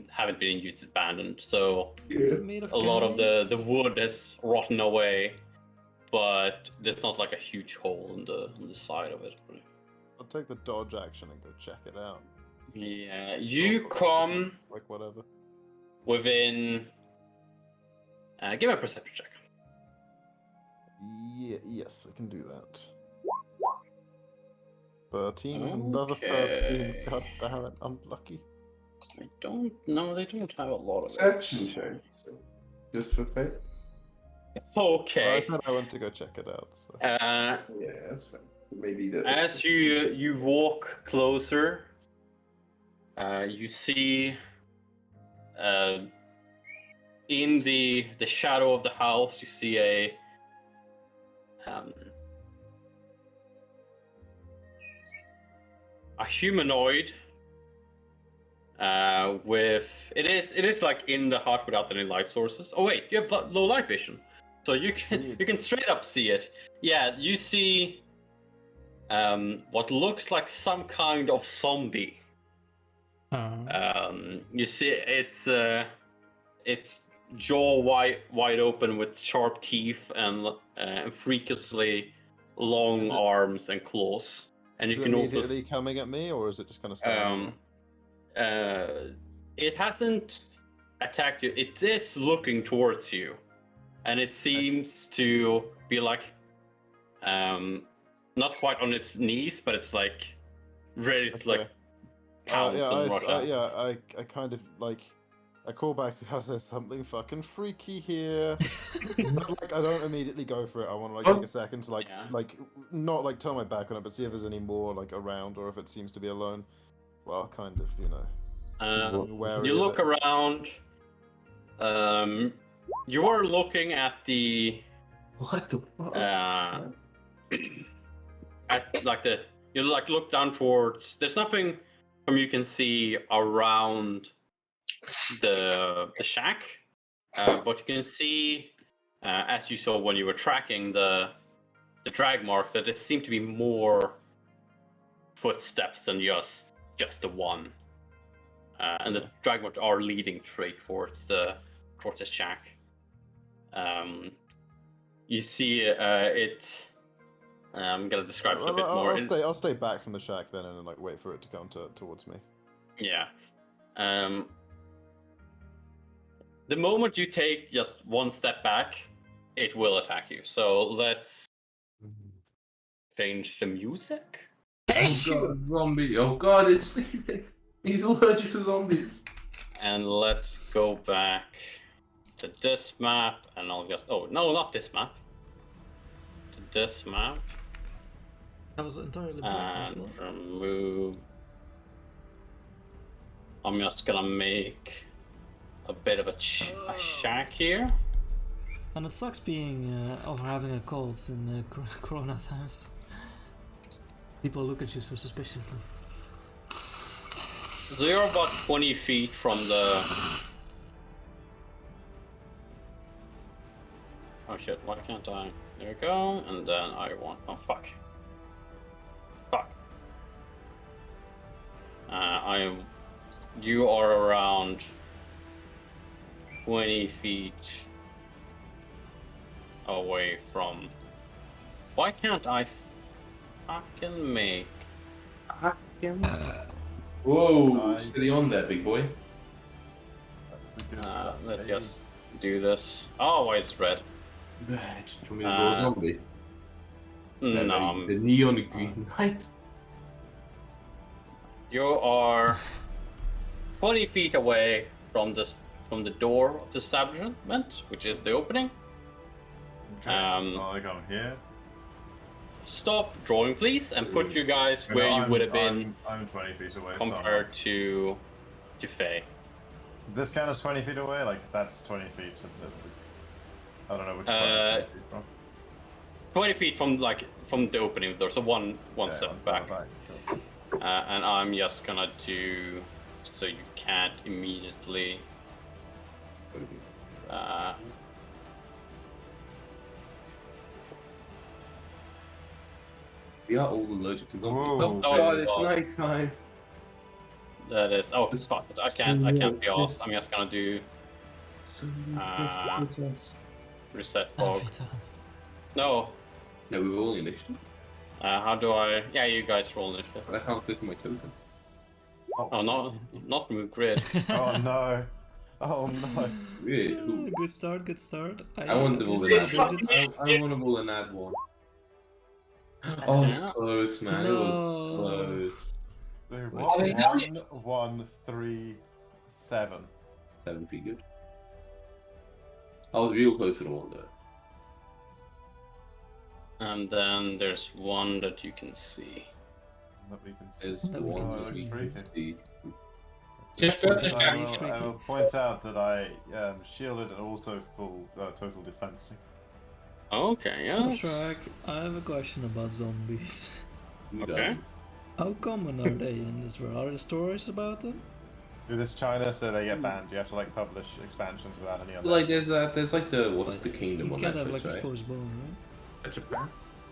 Speaker 5: haven't been used, it's abandoned. So
Speaker 2: Is it made of
Speaker 5: a lot of
Speaker 2: candy?
Speaker 5: the wood has rotten away, but there's not like a huge hole in the side of it.
Speaker 3: I'll take the dodge action and go check it out.
Speaker 5: Yeah, you come
Speaker 3: Like, whatever.
Speaker 5: within. Give me a perception check.
Speaker 3: Yeah, yes, I can do that. 13, another 13.
Speaker 5: Okay.
Speaker 3: God damn it, I'm lucky.
Speaker 5: I don't know. They don't have a lot of
Speaker 1: Perception
Speaker 5: it.
Speaker 1: check. So, just for faith.
Speaker 3: I
Speaker 5: Okay.
Speaker 3: said I went to go check it out, so.
Speaker 1: Yeah, that's fine. Maybe the.
Speaker 5: As you walk closer, you see in the shadow of the house, you see a humanoid with it is like in the hut without any light sources. Oh wait, you have low light vision, so you can straight up see it. Yeah, you see what looks like some kind of zombie.
Speaker 2: Oh.
Speaker 5: You see, it's jaw wide open with sharp teeth and freakishly long arms and claws. And
Speaker 3: Is
Speaker 5: you
Speaker 3: it
Speaker 5: can also
Speaker 3: immediately coming at me, or is it just kind of standing
Speaker 5: it hasn't attacked you. It is looking towards you, and it seems to be like not quite on its knees, but it's like ready to like pounce and rush out.
Speaker 3: I kind of like. I call back to house. There's something fucking freaky here. But, like, I don't immediately go for it. I want to like take a second to like not like turn my back on it, but see if there's any more like around, or if it seems to be alone. Well, kind of, you know. Wary
Speaker 5: You
Speaker 3: of
Speaker 5: look
Speaker 3: it.
Speaker 5: around. You are looking at the
Speaker 1: What the fuck?
Speaker 5: at like the you like look down towards. There's nothing you can see around the shack, but you can see as you saw when you were tracking the drag mark that it seemed to be more footsteps than just the one, and the drag marks are leading straight towards the shack. You see it. I'm gonna describe it a bit more.
Speaker 3: I'll stay back from the shack then, and like wait for it to come towards me.
Speaker 5: Yeah. The moment you take just one step back, it will attack you. So let's change the music.
Speaker 1: Oh god, zombie! Oh god, he's allergic to zombies.
Speaker 5: And let's go back to this map, and I'll just not this map. To this map.
Speaker 2: That was entirely
Speaker 5: And
Speaker 2: black.
Speaker 5: remove. I'm just gonna make a bit of a shack here.
Speaker 2: And it sucks being over having a cold in Corona times. People look at you so suspiciously.
Speaker 5: So you're about 20 feet from the... Oh shit, why can't I? There we go, and then I want... Oh fuck. Fuck. You are around 20 feet away from... Why can't I fucking make...
Speaker 1: Whoa,
Speaker 3: Nice.
Speaker 1: steady on there, big boy.
Speaker 3: That's the good stuff.
Speaker 5: let's
Speaker 3: baby.
Speaker 5: just do this. Oh, why it's red?
Speaker 1: Bad. Do you want me to draw a zombie?
Speaker 5: No,
Speaker 1: The neon green light.
Speaker 5: you are 20 feet away from the door of the establishment, which is the opening.
Speaker 6: Okay. I go here.
Speaker 5: Stop drawing, please, and put you guys where you would have been
Speaker 6: I'm 20 feet away.
Speaker 5: compared to Faye.
Speaker 6: This count as 20 feet away? Like, that's 20 feet. I don't know which 20 feet from.
Speaker 5: 20 feet from the opening door, so one step back.
Speaker 6: Sure.
Speaker 5: And I'm just gonna do so you can't immediately.
Speaker 1: We are all allergic to
Speaker 6: Whoa.
Speaker 1: zombies.
Speaker 5: Oh,
Speaker 1: god, it's
Speaker 5: God.
Speaker 1: nighttime.
Speaker 5: That is. Oh, fuck it. I can't be asked. I'm just gonna do reset fog.
Speaker 2: Every time.
Speaker 5: No.
Speaker 1: No, we were all initiative.
Speaker 5: How do I? Yeah, you guys roll initiative.
Speaker 1: But I can't click on my token.
Speaker 5: Oh, not remove grid.
Speaker 6: Oh no. Oh no.
Speaker 1: Weird. Ooh.
Speaker 2: Good start, good start.
Speaker 1: I want to roll an
Speaker 2: guess
Speaker 1: ad.
Speaker 2: digits.
Speaker 1: I want to roll an ad one. Oh, it's close, man. It was
Speaker 2: No.
Speaker 1: close.
Speaker 6: Dude,
Speaker 1: What's
Speaker 6: what?
Speaker 1: it?
Speaker 6: 1, 1, 3, 7.
Speaker 1: 7 feet good. I was real close to the one though.
Speaker 5: And then there's one that you can see.
Speaker 6: That we can see.
Speaker 1: There's
Speaker 2: That we
Speaker 1: one
Speaker 2: can
Speaker 1: that
Speaker 2: see.
Speaker 1: we can see.
Speaker 4: Just put the
Speaker 6: I
Speaker 4: shack.
Speaker 6: will, I will point out that I shielded and also full total defense.
Speaker 5: Okay, yeah.
Speaker 2: Track, I have a question about zombies.
Speaker 5: Okay.
Speaker 2: How common are they in this world? Are there stories about them?
Speaker 6: Dude, it's China, so they get banned. You have to like publish expansions without any other.
Speaker 1: Like there's like the what's the kingdom
Speaker 2: You
Speaker 1: on
Speaker 2: can't have
Speaker 1: Netflix,
Speaker 2: like
Speaker 1: right?
Speaker 2: exposed bone, right?
Speaker 1: Japan.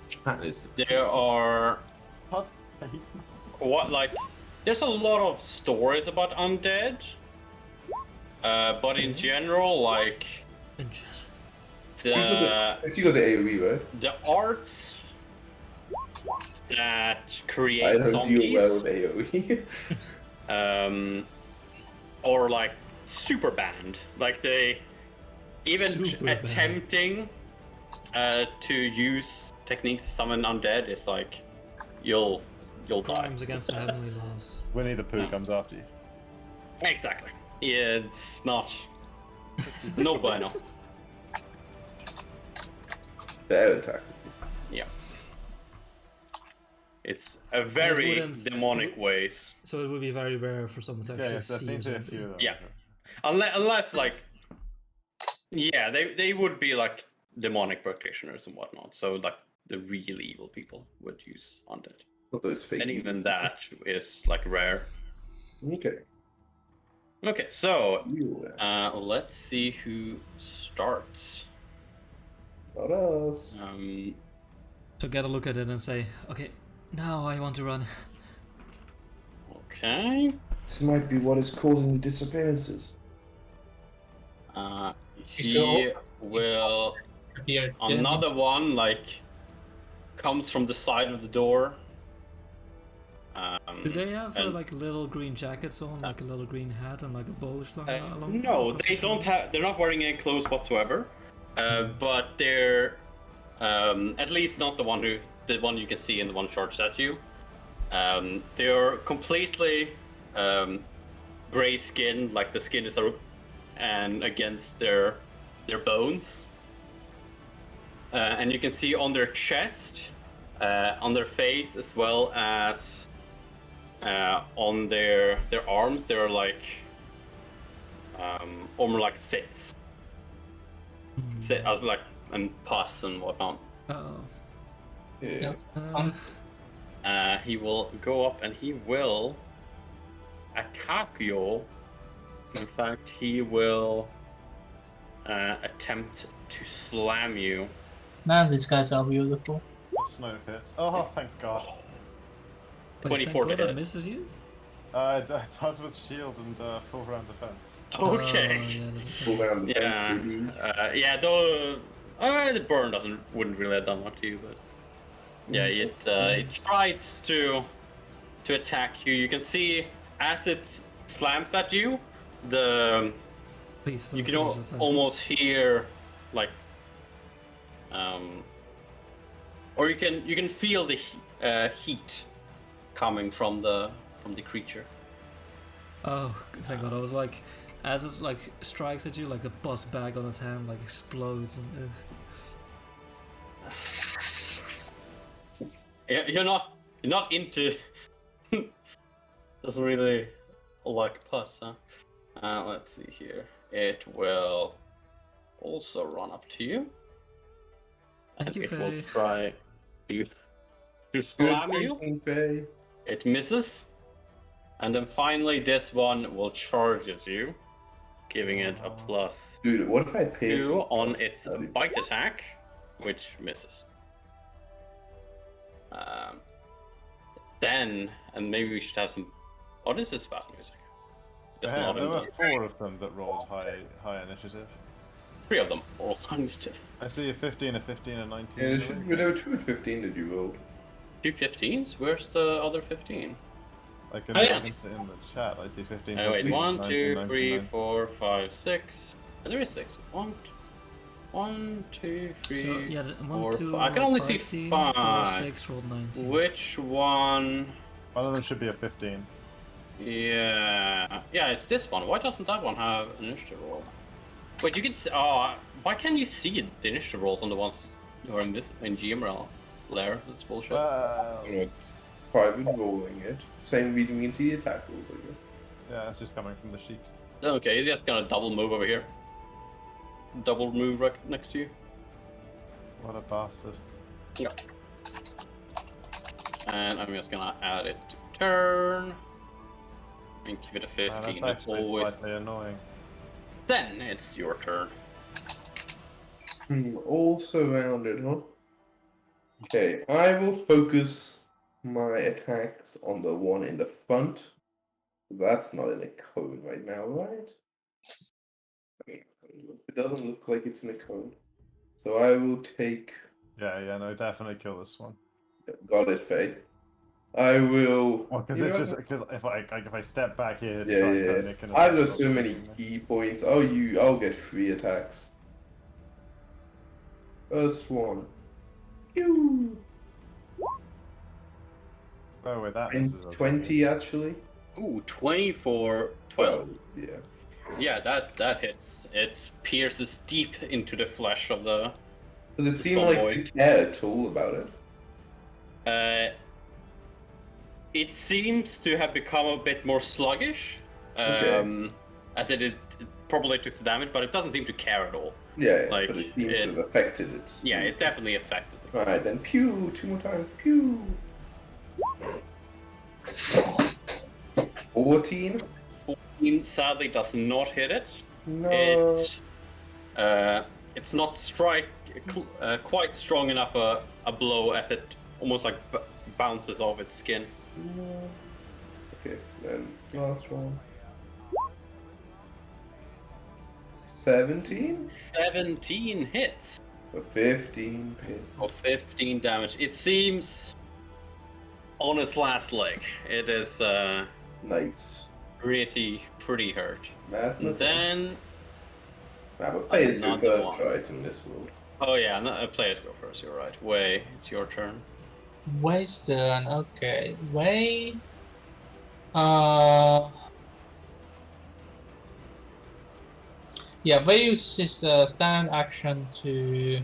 Speaker 1: Japan is.
Speaker 5: There are there's a lot of stories about undead. But in general, like
Speaker 1: You got the AoE, right?
Speaker 5: the arts that
Speaker 1: I
Speaker 5: create
Speaker 1: don't
Speaker 5: zombies,
Speaker 1: deal well with AoE.
Speaker 5: or like super banned. Like they even
Speaker 2: Super banned.
Speaker 5: attempting to use techniques to summon undead is like you'll die.
Speaker 2: Crimes against the heavenly laws.
Speaker 6: Winnie the Pooh comes after you.
Speaker 5: Exactly. Yeah, it's not no bueno.
Speaker 1: They're attack.
Speaker 5: Yeah. It's a very
Speaker 2: wouldn't-
Speaker 5: demonic ways.
Speaker 2: So it would be very rare for someone to
Speaker 6: Yeah,
Speaker 2: actually
Speaker 6: yes, there
Speaker 2: see
Speaker 6: seems to be a
Speaker 2: zombie.
Speaker 6: few of them.
Speaker 5: Yeah. Unless like, yeah, they would be like demonic practitioners and whatnot. So like the real evil people would use undead,
Speaker 1: Not those fake.
Speaker 5: and even that is like rare.
Speaker 1: Okay.
Speaker 5: Okay, so
Speaker 1: You,
Speaker 5: let's see who starts.
Speaker 1: not us.
Speaker 2: So get a look at it and say, okay, now I want to run.
Speaker 5: Okay.
Speaker 1: This might be what is causing the disappearances.
Speaker 5: He will.
Speaker 4: Here,
Speaker 5: Another one like comes from the side of the door.
Speaker 2: Do they have
Speaker 5: and-
Speaker 2: like little green jackets on, like a little green hat and like a bow slung along?
Speaker 5: No,
Speaker 2: across
Speaker 5: they
Speaker 2: the
Speaker 5: don't
Speaker 2: shoulder?
Speaker 5: have. They're not wearing any clothes whatsoever. But they're at least not the one you can see and the one charged at you. They're completely gray skinned, like the skin is and against their bones. And you can see on their chest, on their face, as well as on their arms, they're like almost like sits, as like and pus and whatnot.
Speaker 2: Uh-oh.
Speaker 1: Yeah.
Speaker 2: Uh,
Speaker 5: He will go up and he will attack you. In fact, he will attempt to slam you.
Speaker 4: Man, these guys are beautiful.
Speaker 6: Snow pit. Oh, thank God.
Speaker 2: wait,
Speaker 5: 24
Speaker 2: thank
Speaker 5: to
Speaker 2: God
Speaker 5: hit.
Speaker 2: that misses you?
Speaker 6: It does with shield and full round defense.
Speaker 5: Okay.
Speaker 2: Oh, yeah, that's
Speaker 1: Pull down the
Speaker 5: Yeah.
Speaker 1: fence, baby.
Speaker 5: Yeah. Though the burn wouldn't really have done much to you, but yeah, it tries to attack you. You can see as it slams at you,
Speaker 2: Please,
Speaker 5: you
Speaker 2: don't
Speaker 5: can
Speaker 2: finish the sentence.
Speaker 5: almost hear like or you can feel the heat coming from the creature.
Speaker 2: Oh, thank God! I was like, as it like strikes at you, like the bus bag on his hand like explodes. And,
Speaker 5: Yeah, you're not into doesn't really like pus, huh? Let's see here. It will also run up to you.
Speaker 2: Thank
Speaker 5: And
Speaker 2: you,
Speaker 5: it will
Speaker 2: Faye.
Speaker 5: try to
Speaker 1: Good
Speaker 5: slam you.
Speaker 1: thinking, Faye.
Speaker 5: It misses. And then finally this one will charge at you, giving it a plus
Speaker 1: Dude, what if I pay
Speaker 5: 2 on its bite attack, which misses. Then, and maybe we should have some. Oh, this is battle music. That's
Speaker 6: Yeah,
Speaker 5: not
Speaker 6: there
Speaker 5: in
Speaker 6: were
Speaker 5: the
Speaker 6: 4 of them that rolled high initiative.
Speaker 5: 3 of them all on initiative.
Speaker 6: I see a 15, a 15, a 19.
Speaker 1: Yeah, there should be no 2 at 15 that you rolled.
Speaker 5: 2 15s? Where's the other 15?
Speaker 6: I can
Speaker 4: Oh,
Speaker 6: I
Speaker 4: yes.
Speaker 6: can see in the chat. I see 15.
Speaker 5: Oh, wait,
Speaker 6: 15,
Speaker 5: 1,
Speaker 6: 19,
Speaker 5: 2,
Speaker 6: 19,
Speaker 5: 3,
Speaker 6: 19.
Speaker 5: 4, 5, 6. And there is 6. 1, 2, 3.
Speaker 2: so yeah, the 1,
Speaker 5: 4,
Speaker 2: 2.
Speaker 5: I can only see
Speaker 2: 15,
Speaker 5: 5.
Speaker 2: 4, 6 rolled 19.
Speaker 5: Which one?
Speaker 6: One of them should be a 15.
Speaker 5: Yeah, it's this one. Why doesn't that one have an initiative roll? Wait, you can see. Oh, why can't you see the initiative rolls on the ones who are in this in GMRL layer? That's bullshit.
Speaker 6: Well,
Speaker 1: It's private rolling it. Same reason we can see the attack rolls, I guess.
Speaker 6: yeah, it's just coming from the sheet.
Speaker 5: Okay, he's just gonna double move over here. Double move right next to you.
Speaker 6: What a bastard.
Speaker 5: Yeah. And I'm just gonna add it to turn. And give it a 15.
Speaker 6: Man, that's
Speaker 5: That's
Speaker 6: actually
Speaker 5: always.
Speaker 6: slightly annoying.
Speaker 5: Then it's your turn.
Speaker 1: All surrounded, huh? Okay, I will focus my attacks on the one in the front. That's not in a code right now, right? I mean, it doesn't look like it's in a cone. So I will take.
Speaker 6: Yeah, no, definitely kill this one.
Speaker 1: Got it, Faye. I will.
Speaker 6: Well, because
Speaker 1: you
Speaker 6: it's
Speaker 1: know
Speaker 6: just because if I step back here to
Speaker 1: Yeah,
Speaker 6: try and
Speaker 1: yeah,
Speaker 6: kill
Speaker 1: yeah.
Speaker 6: Nick and
Speaker 1: I've
Speaker 6: attack,
Speaker 1: got
Speaker 6: I'll
Speaker 1: so
Speaker 6: be
Speaker 1: many
Speaker 6: doing this.
Speaker 1: key points. I'll get 3 attacks. First one. Pew!
Speaker 6: Oh wait, that
Speaker 1: And
Speaker 6: misses us.
Speaker 1: 20 actually.
Speaker 5: Ooh, 24, 12.
Speaker 1: Yeah.
Speaker 5: Yeah, that hits. It pierces deep into the flesh of the.
Speaker 1: Does it
Speaker 5: The
Speaker 1: seem like
Speaker 5: Sunboy.
Speaker 1: to care at all about it?
Speaker 5: It seems to have become a bit more sluggish,
Speaker 1: Okay.
Speaker 5: as it probably took the damage, but it doesn't seem to care at all.
Speaker 1: Yeah,
Speaker 5: Like,
Speaker 1: but it seems to have affected it.
Speaker 5: Yeah, it definitely affected it.
Speaker 1: Alright, then pew! 2 more times. Pew! 14?
Speaker 5: 14 sadly does not hit it.
Speaker 1: No.
Speaker 5: It's not quite strong enough a blow as it almost like bounces off its skin.
Speaker 1: No. Okay, then last one. 17?
Speaker 5: 17 hits.
Speaker 1: For 15 pace.
Speaker 5: Of 15 damage. It seems on its last leg. It is
Speaker 1: Nice.
Speaker 5: pretty hurt.
Speaker 1: Mass
Speaker 5: And then,
Speaker 1: players go
Speaker 5: another
Speaker 1: first,
Speaker 5: one.
Speaker 1: right, in this world.
Speaker 5: oh yeah, no, players go first. You're right. Way, it's your turn.
Speaker 4: Way's turn. Okay, Way. Yeah, Way uses his stand action to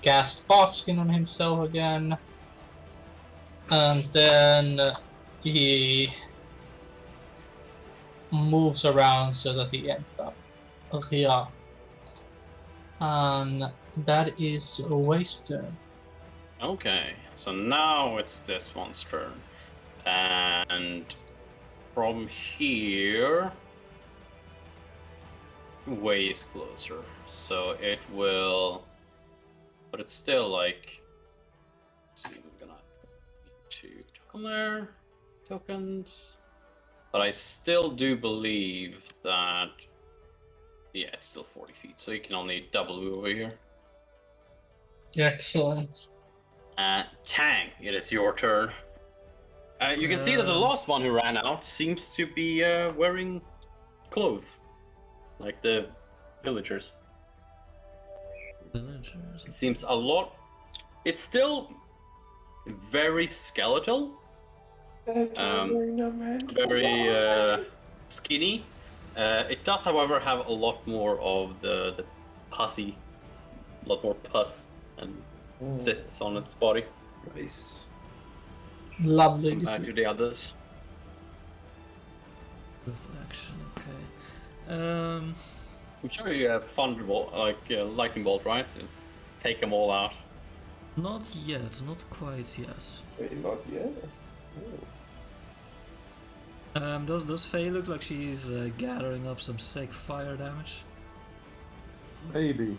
Speaker 4: cast Barkskin on himself again, and then he moves around so that he ends up here. And that is Way's turn.
Speaker 5: Okay, so now it's this one's turn, and from here, Way is closer, so it will. But it's still like. Let's see, I'm gonna need to token there, tokens. But I still do believe that. Yeah, it's still 40 feet, so you can only double move over here.
Speaker 4: Excellent.
Speaker 5: Tang, it is your turn. You can see that the last one who ran out seems to be wearing clothes, like the villagers. It seems a lot. It's still very skeletal, very skinny. It does, however, have a lot more of the pussy, a lot more pus and cysts on its body
Speaker 1: Nice.
Speaker 4: Lovely.
Speaker 5: compared to the others.
Speaker 2: With action, okay.
Speaker 5: I'm sure you have Thunderbolt, like Lightning Bolt, right? Just take them all out.
Speaker 2: Not yet, not quite yet.
Speaker 1: Wait, not yet? Oh.
Speaker 2: Does Faye look like she's gathering up some sick fire damage?
Speaker 3: Maybe.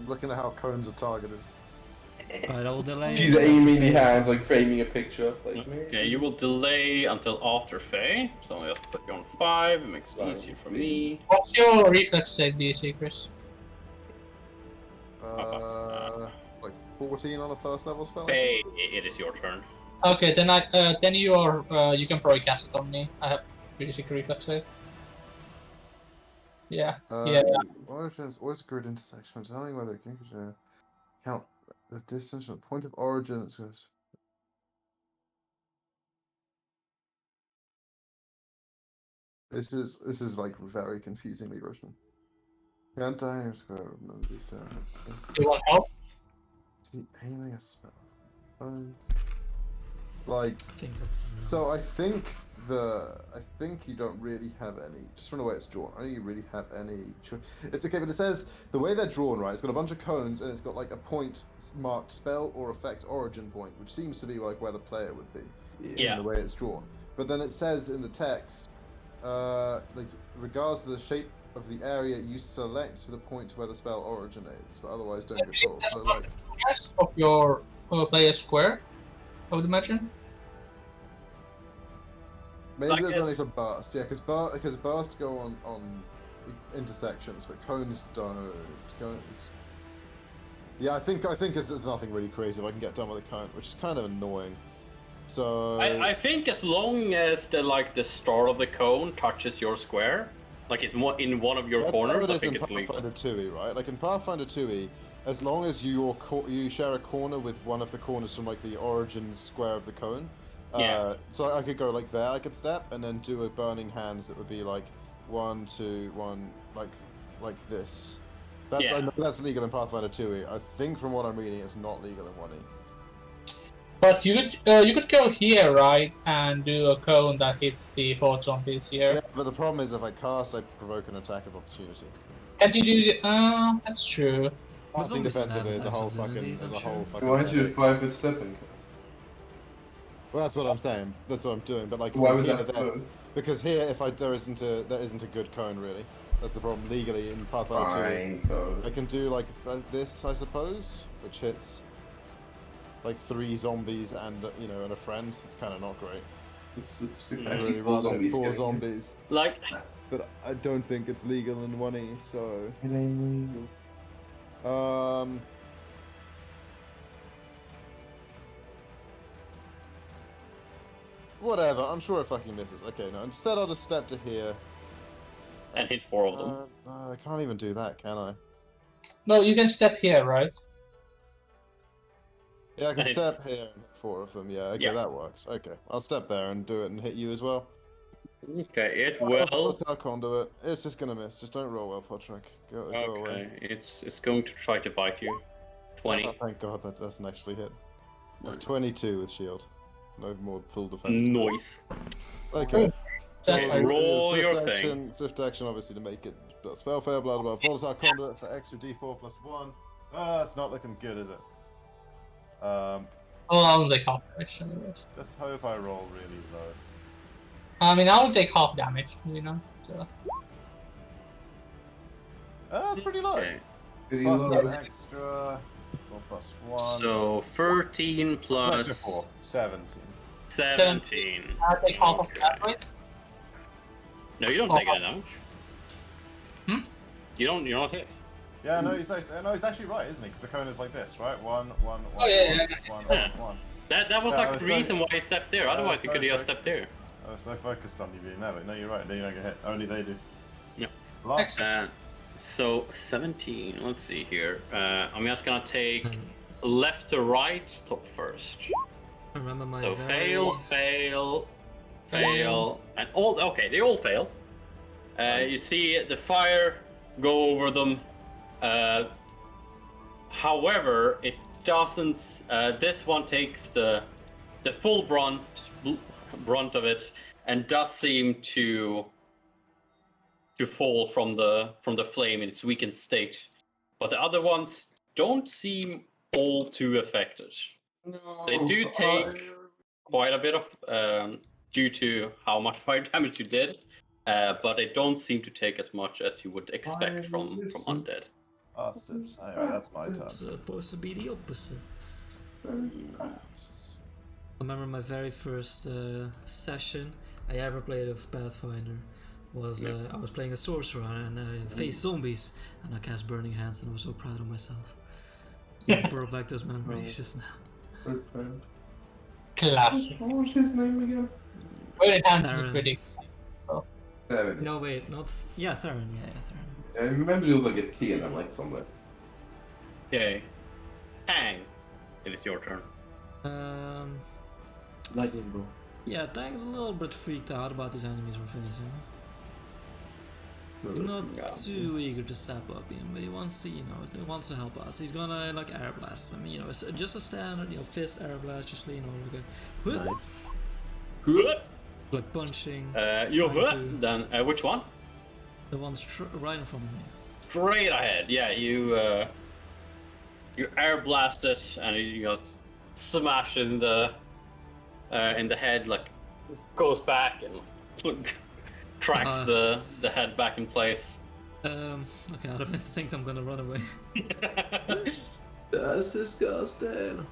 Speaker 3: Looking at how cones are targeted.
Speaker 2: Alright, I will delay.
Speaker 1: She's
Speaker 2: it.
Speaker 1: aiming the hands, like framing a picture. Like,
Speaker 5: Okay, you will delay until after Faye. So I'll just put you on 5. It makes it easier for me.
Speaker 4: What's your reflex save DC, Chris?
Speaker 3: Like 14 on a first level spell?
Speaker 5: Faye, it is your turn.
Speaker 4: Okay, then you can probably cast it on me. I have pretty sick reflex save. Yeah. Yeah.
Speaker 3: Origins, always a grid intersection. Telling whether it can count the distance from the point of origin. It says. This is like very confusingly written. Can't die in square.
Speaker 4: Do you want help?
Speaker 3: See, aiming a spell. Like,
Speaker 2: I think that's.
Speaker 3: so I think you don't really have any, just from the way it's drawn, I don't think you really have any choice. It's okay, but it says, the way they're drawn, right, it's got a bunch of cones, and it's got like a point marked spell or effect origin point, which seems to be like where the player would be,
Speaker 5: Yeah.
Speaker 3: in the way it's drawn. But then it says in the text, like, regards to the shape of the area, you select the point where the spell originates, but otherwise don't get told. So like,
Speaker 4: Yes, of your player square, I would imagine.
Speaker 3: maybe
Speaker 5: I
Speaker 3: there's only
Speaker 5: guess-
Speaker 3: for bursts, yeah, because bursts go on intersections, but cones don't. Cones. Yeah, I think it's nothing really creative. I can get done with a cone, which is kind of annoying. So
Speaker 5: I think as long as the start of the cone touches your square, like it's in one of your corners, I think it's legal.
Speaker 3: Pathfinder 2e, right? Like in Pathfinder 2e, as long as you share a corner with one of the corners from like the origin square of the cone.
Speaker 5: Yeah.
Speaker 3: So I could go like there, I could step, and then do a burning hands that would be like 1, 2, 1, like this. That's I know that's legal in Pathfinder 2e. I think from what I'm reading, it's not legal in 1e.
Speaker 4: But you could go here, right, and do a cone that hits the 4 zombies here.
Speaker 3: Yeah, but the problem is if I cast, I provoke an attack of opportunity.
Speaker 4: Can't you do? That's true.
Speaker 3: Casting
Speaker 2: zombies don't have
Speaker 3: defensively is a
Speaker 2: attacks
Speaker 3: whole
Speaker 2: of abilities, I'm sure.
Speaker 3: fucking.
Speaker 1: Why don't you 5-foot stepping?
Speaker 3: Well, that's what I'm saying. That's what I'm doing. But like,
Speaker 1: Why would
Speaker 3: here
Speaker 1: that
Speaker 3: to there,
Speaker 1: work?
Speaker 3: because here, if there isn't a good cone really. That's the problem legally in Pathfinder 2.
Speaker 1: Fine, code.
Speaker 3: I can do like this, I suppose, which hits like 3 zombies and and a friend. It's kind of not great.
Speaker 1: It's good.
Speaker 5: Mm.
Speaker 1: I see
Speaker 3: Really
Speaker 1: 4
Speaker 3: rather
Speaker 1: zombies.
Speaker 3: 4
Speaker 1: getting
Speaker 3: zombies.
Speaker 5: Like,
Speaker 3: But I don't think it's legal in 1e. So
Speaker 1: it. It ain't legal.
Speaker 3: Whatever. I'm sure it fucking misses. Okay, no. Instead, I'll just step to here.
Speaker 5: and hit 4 of them.
Speaker 3: I can't even do that, can I?
Speaker 4: No, you can step here, right?
Speaker 3: Yeah, I can
Speaker 5: And hit-
Speaker 3: step here and hit 4 of them. Yeah, okay,
Speaker 5: Yeah.
Speaker 3: that works. Okay, I'll step there and do it and hit you as well.
Speaker 5: Okay, it
Speaker 3: I'll
Speaker 5: will.
Speaker 3: conduit. It's just gonna miss. Just don't roll well, Podrick. Go away.
Speaker 5: Okay, it's going to try to bite you. 20.
Speaker 3: Oh, thank God that doesn't actually hit. I have 22 with shield. No more full defense.
Speaker 5: Noise.
Speaker 3: Okay.
Speaker 4: That's
Speaker 5: Okay, roll
Speaker 3: swift
Speaker 5: your
Speaker 3: action,
Speaker 5: thing.
Speaker 3: Swift action, obviously, to make it spell fail, blah blah blah. Volatile conduit for extra D4 plus 1. It's not looking good, is it?
Speaker 4: Oh, I'll take half damage anyways.
Speaker 6: Just hope I roll really low.
Speaker 4: I mean, I would take half damage, you know. So.
Speaker 3: It's pretty low.
Speaker 5: Okay.
Speaker 1: Pretty
Speaker 3: Plus
Speaker 1: low.
Speaker 3: that extra. 4 plus 1.
Speaker 5: So 13
Speaker 3: Plus
Speaker 5: plus
Speaker 3: extra 4. 17.
Speaker 5: 17.
Speaker 4: I take half of that, right?
Speaker 5: No, you don't take any damage.
Speaker 4: Hmm?
Speaker 5: You're not hit.
Speaker 3: Yeah, no, he's actually right, isn't he? Because the cone is like this, right? 1, 1, 1,
Speaker 4: Oh, yeah,
Speaker 3: 1,
Speaker 4: yeah,
Speaker 3: 1,
Speaker 5: yeah.
Speaker 3: 1, 1.
Speaker 5: That was
Speaker 3: Yeah, I
Speaker 5: like
Speaker 3: was
Speaker 5: the
Speaker 3: going-
Speaker 5: reason why he stepped there. Otherwise, he could have just stepped there.
Speaker 3: I was so focused on you being there, but no, you're right. They don't get hit. Only they do.
Speaker 5: Yeah.
Speaker 3: Last.
Speaker 5: So 17. Let's see here. I'm just gonna take left to right. Top first.
Speaker 2: Remember my
Speaker 5: So
Speaker 2: very...
Speaker 5: fail, and all. Okay, they all fail. You see the fire go over them. However, it doesn't. This one takes the full brunt of it, and does seem to fall from the flame in its weakened state. But the other ones don't seem all too affected.
Speaker 1: No,
Speaker 5: They do take quite a bit of due to how much fire damage you did, but they don't seem to take as much as you would expect from undead.
Speaker 6: Bastards. Anyway, that's my turn.
Speaker 2: It's supposed to be the opposite. I remember my very first session I ever played of Pathfinder was I was playing a sorcerer and I faced zombies and I cast Burning Hands and I was so proud of myself. I brought back those memories just now.
Speaker 4: Classic.
Speaker 1: What was his name again?
Speaker 4: Burning Hands is
Speaker 2: Theron.
Speaker 4: pretty.
Speaker 1: There we go.
Speaker 2: No, wait, not... Yeah, Theron, yeah, Theron.
Speaker 1: I remember you like a T in them, like somewhere.
Speaker 5: Okay. Hang. It is your turn.
Speaker 1: Lightning bolt.
Speaker 2: Yeah, Tang's a little bit freaked out about these enemies we're facing. He's not too eager to sap up him, but he wants to, he wants to help us. He's gonna like air blast. I mean, it's just a standard, fist air blast, just like a whoop, like punching.
Speaker 5: You're
Speaker 2: trying
Speaker 5: good. Then which one?
Speaker 2: The one's right in front of me.
Speaker 5: Straight ahead. Yeah, you air blast it and you just smash in the head, like goes back and cracks the head back in place.
Speaker 2: Okay, out of instinct, I'm gonna run away.
Speaker 1: That's disgusting.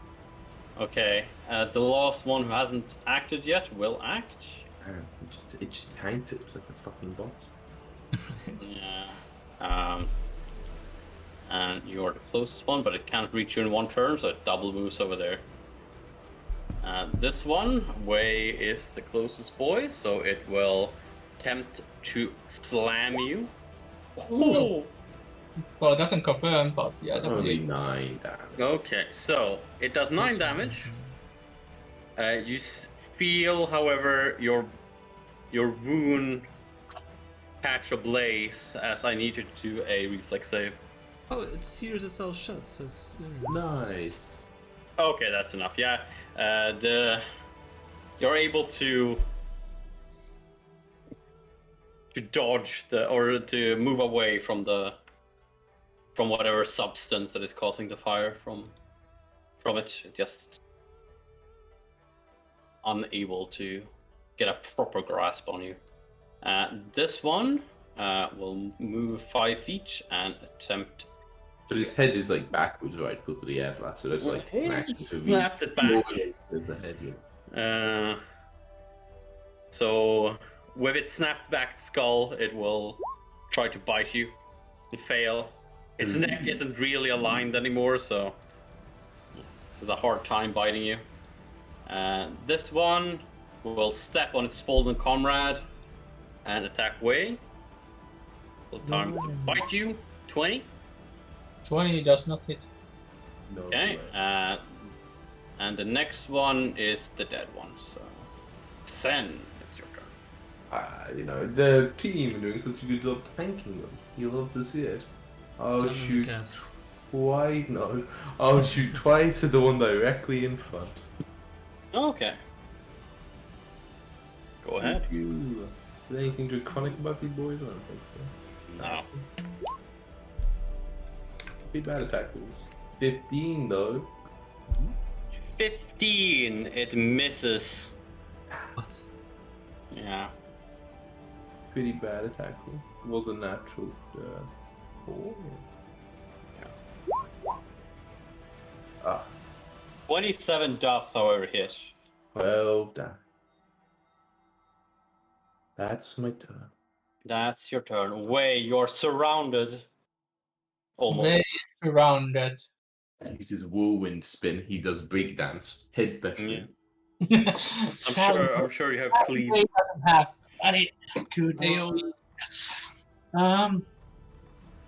Speaker 5: Okay, the last one who hasn't acted yet will act.
Speaker 1: It just tanked it like the fucking boss.
Speaker 5: Yeah. And you're the closest one, but it can't reach you in one turn, so it double moves over there. This one, Wei is the closest boy, so it will attempt to slam you. Oh!
Speaker 4: Well, it doesn't confirm, but yeah,
Speaker 1: Only
Speaker 4: definitely.
Speaker 1: 9 damage.
Speaker 5: Okay, so it does 9
Speaker 2: Plus
Speaker 5: damage.
Speaker 2: one.
Speaker 5: You feel, however, your wound catch ablaze as I need you to do a reflex save.
Speaker 2: Oh, it sears itself shut, so it's...
Speaker 1: Nice.
Speaker 5: Okay, that's enough. Yeah, you're able to dodge or to move away from whatever substance that is causing the fire from it. Just unable to get a proper grasp on you. This one will move 5 feet and attempt.
Speaker 1: But his head is like backwards, right? Put to the air flat, so that's like an action to
Speaker 5: Snapped it back.
Speaker 1: There's a head here.
Speaker 5: So with its snapped back skull, it will try to bite you and fail. Its neck isn't really aligned anymore, so it has a hard time biting you. This one will step on its fallen comrade and attack Wei. So time to bite you. 20.
Speaker 4: 20 does not hit.
Speaker 1: No
Speaker 5: Okay.
Speaker 1: way.
Speaker 5: And the next one is the dead one. So Sen, it's your turn.
Speaker 1: You know, the team are doing such a good job tanking them. You love to see it. I'll
Speaker 2: Tell them
Speaker 1: shoot
Speaker 2: the cat.
Speaker 1: twice. No, I'll shoot twice at the one directly in front.
Speaker 5: Okay. Go ahead.
Speaker 1: Thank you. Is there anything draconic about these boys? I don't think so.
Speaker 5: No.
Speaker 1: Be bad attack rules. 15 though.
Speaker 5: 15. It misses.
Speaker 2: What?
Speaker 5: Yeah.
Speaker 1: Pretty bad attack roll. Was a natural 4. Ah,
Speaker 5: 27 does, however, hit.
Speaker 1: 12 damage. That's my turn.
Speaker 5: That's your turn. Wei, you're surrounded. Almost.
Speaker 4: They surrounded.
Speaker 1: He uses whirlwind spin. He does breakdance. Head best
Speaker 5: Yeah.
Speaker 1: friend.
Speaker 5: I'm sure you have cleave.
Speaker 4: They doesn't have any good AoE.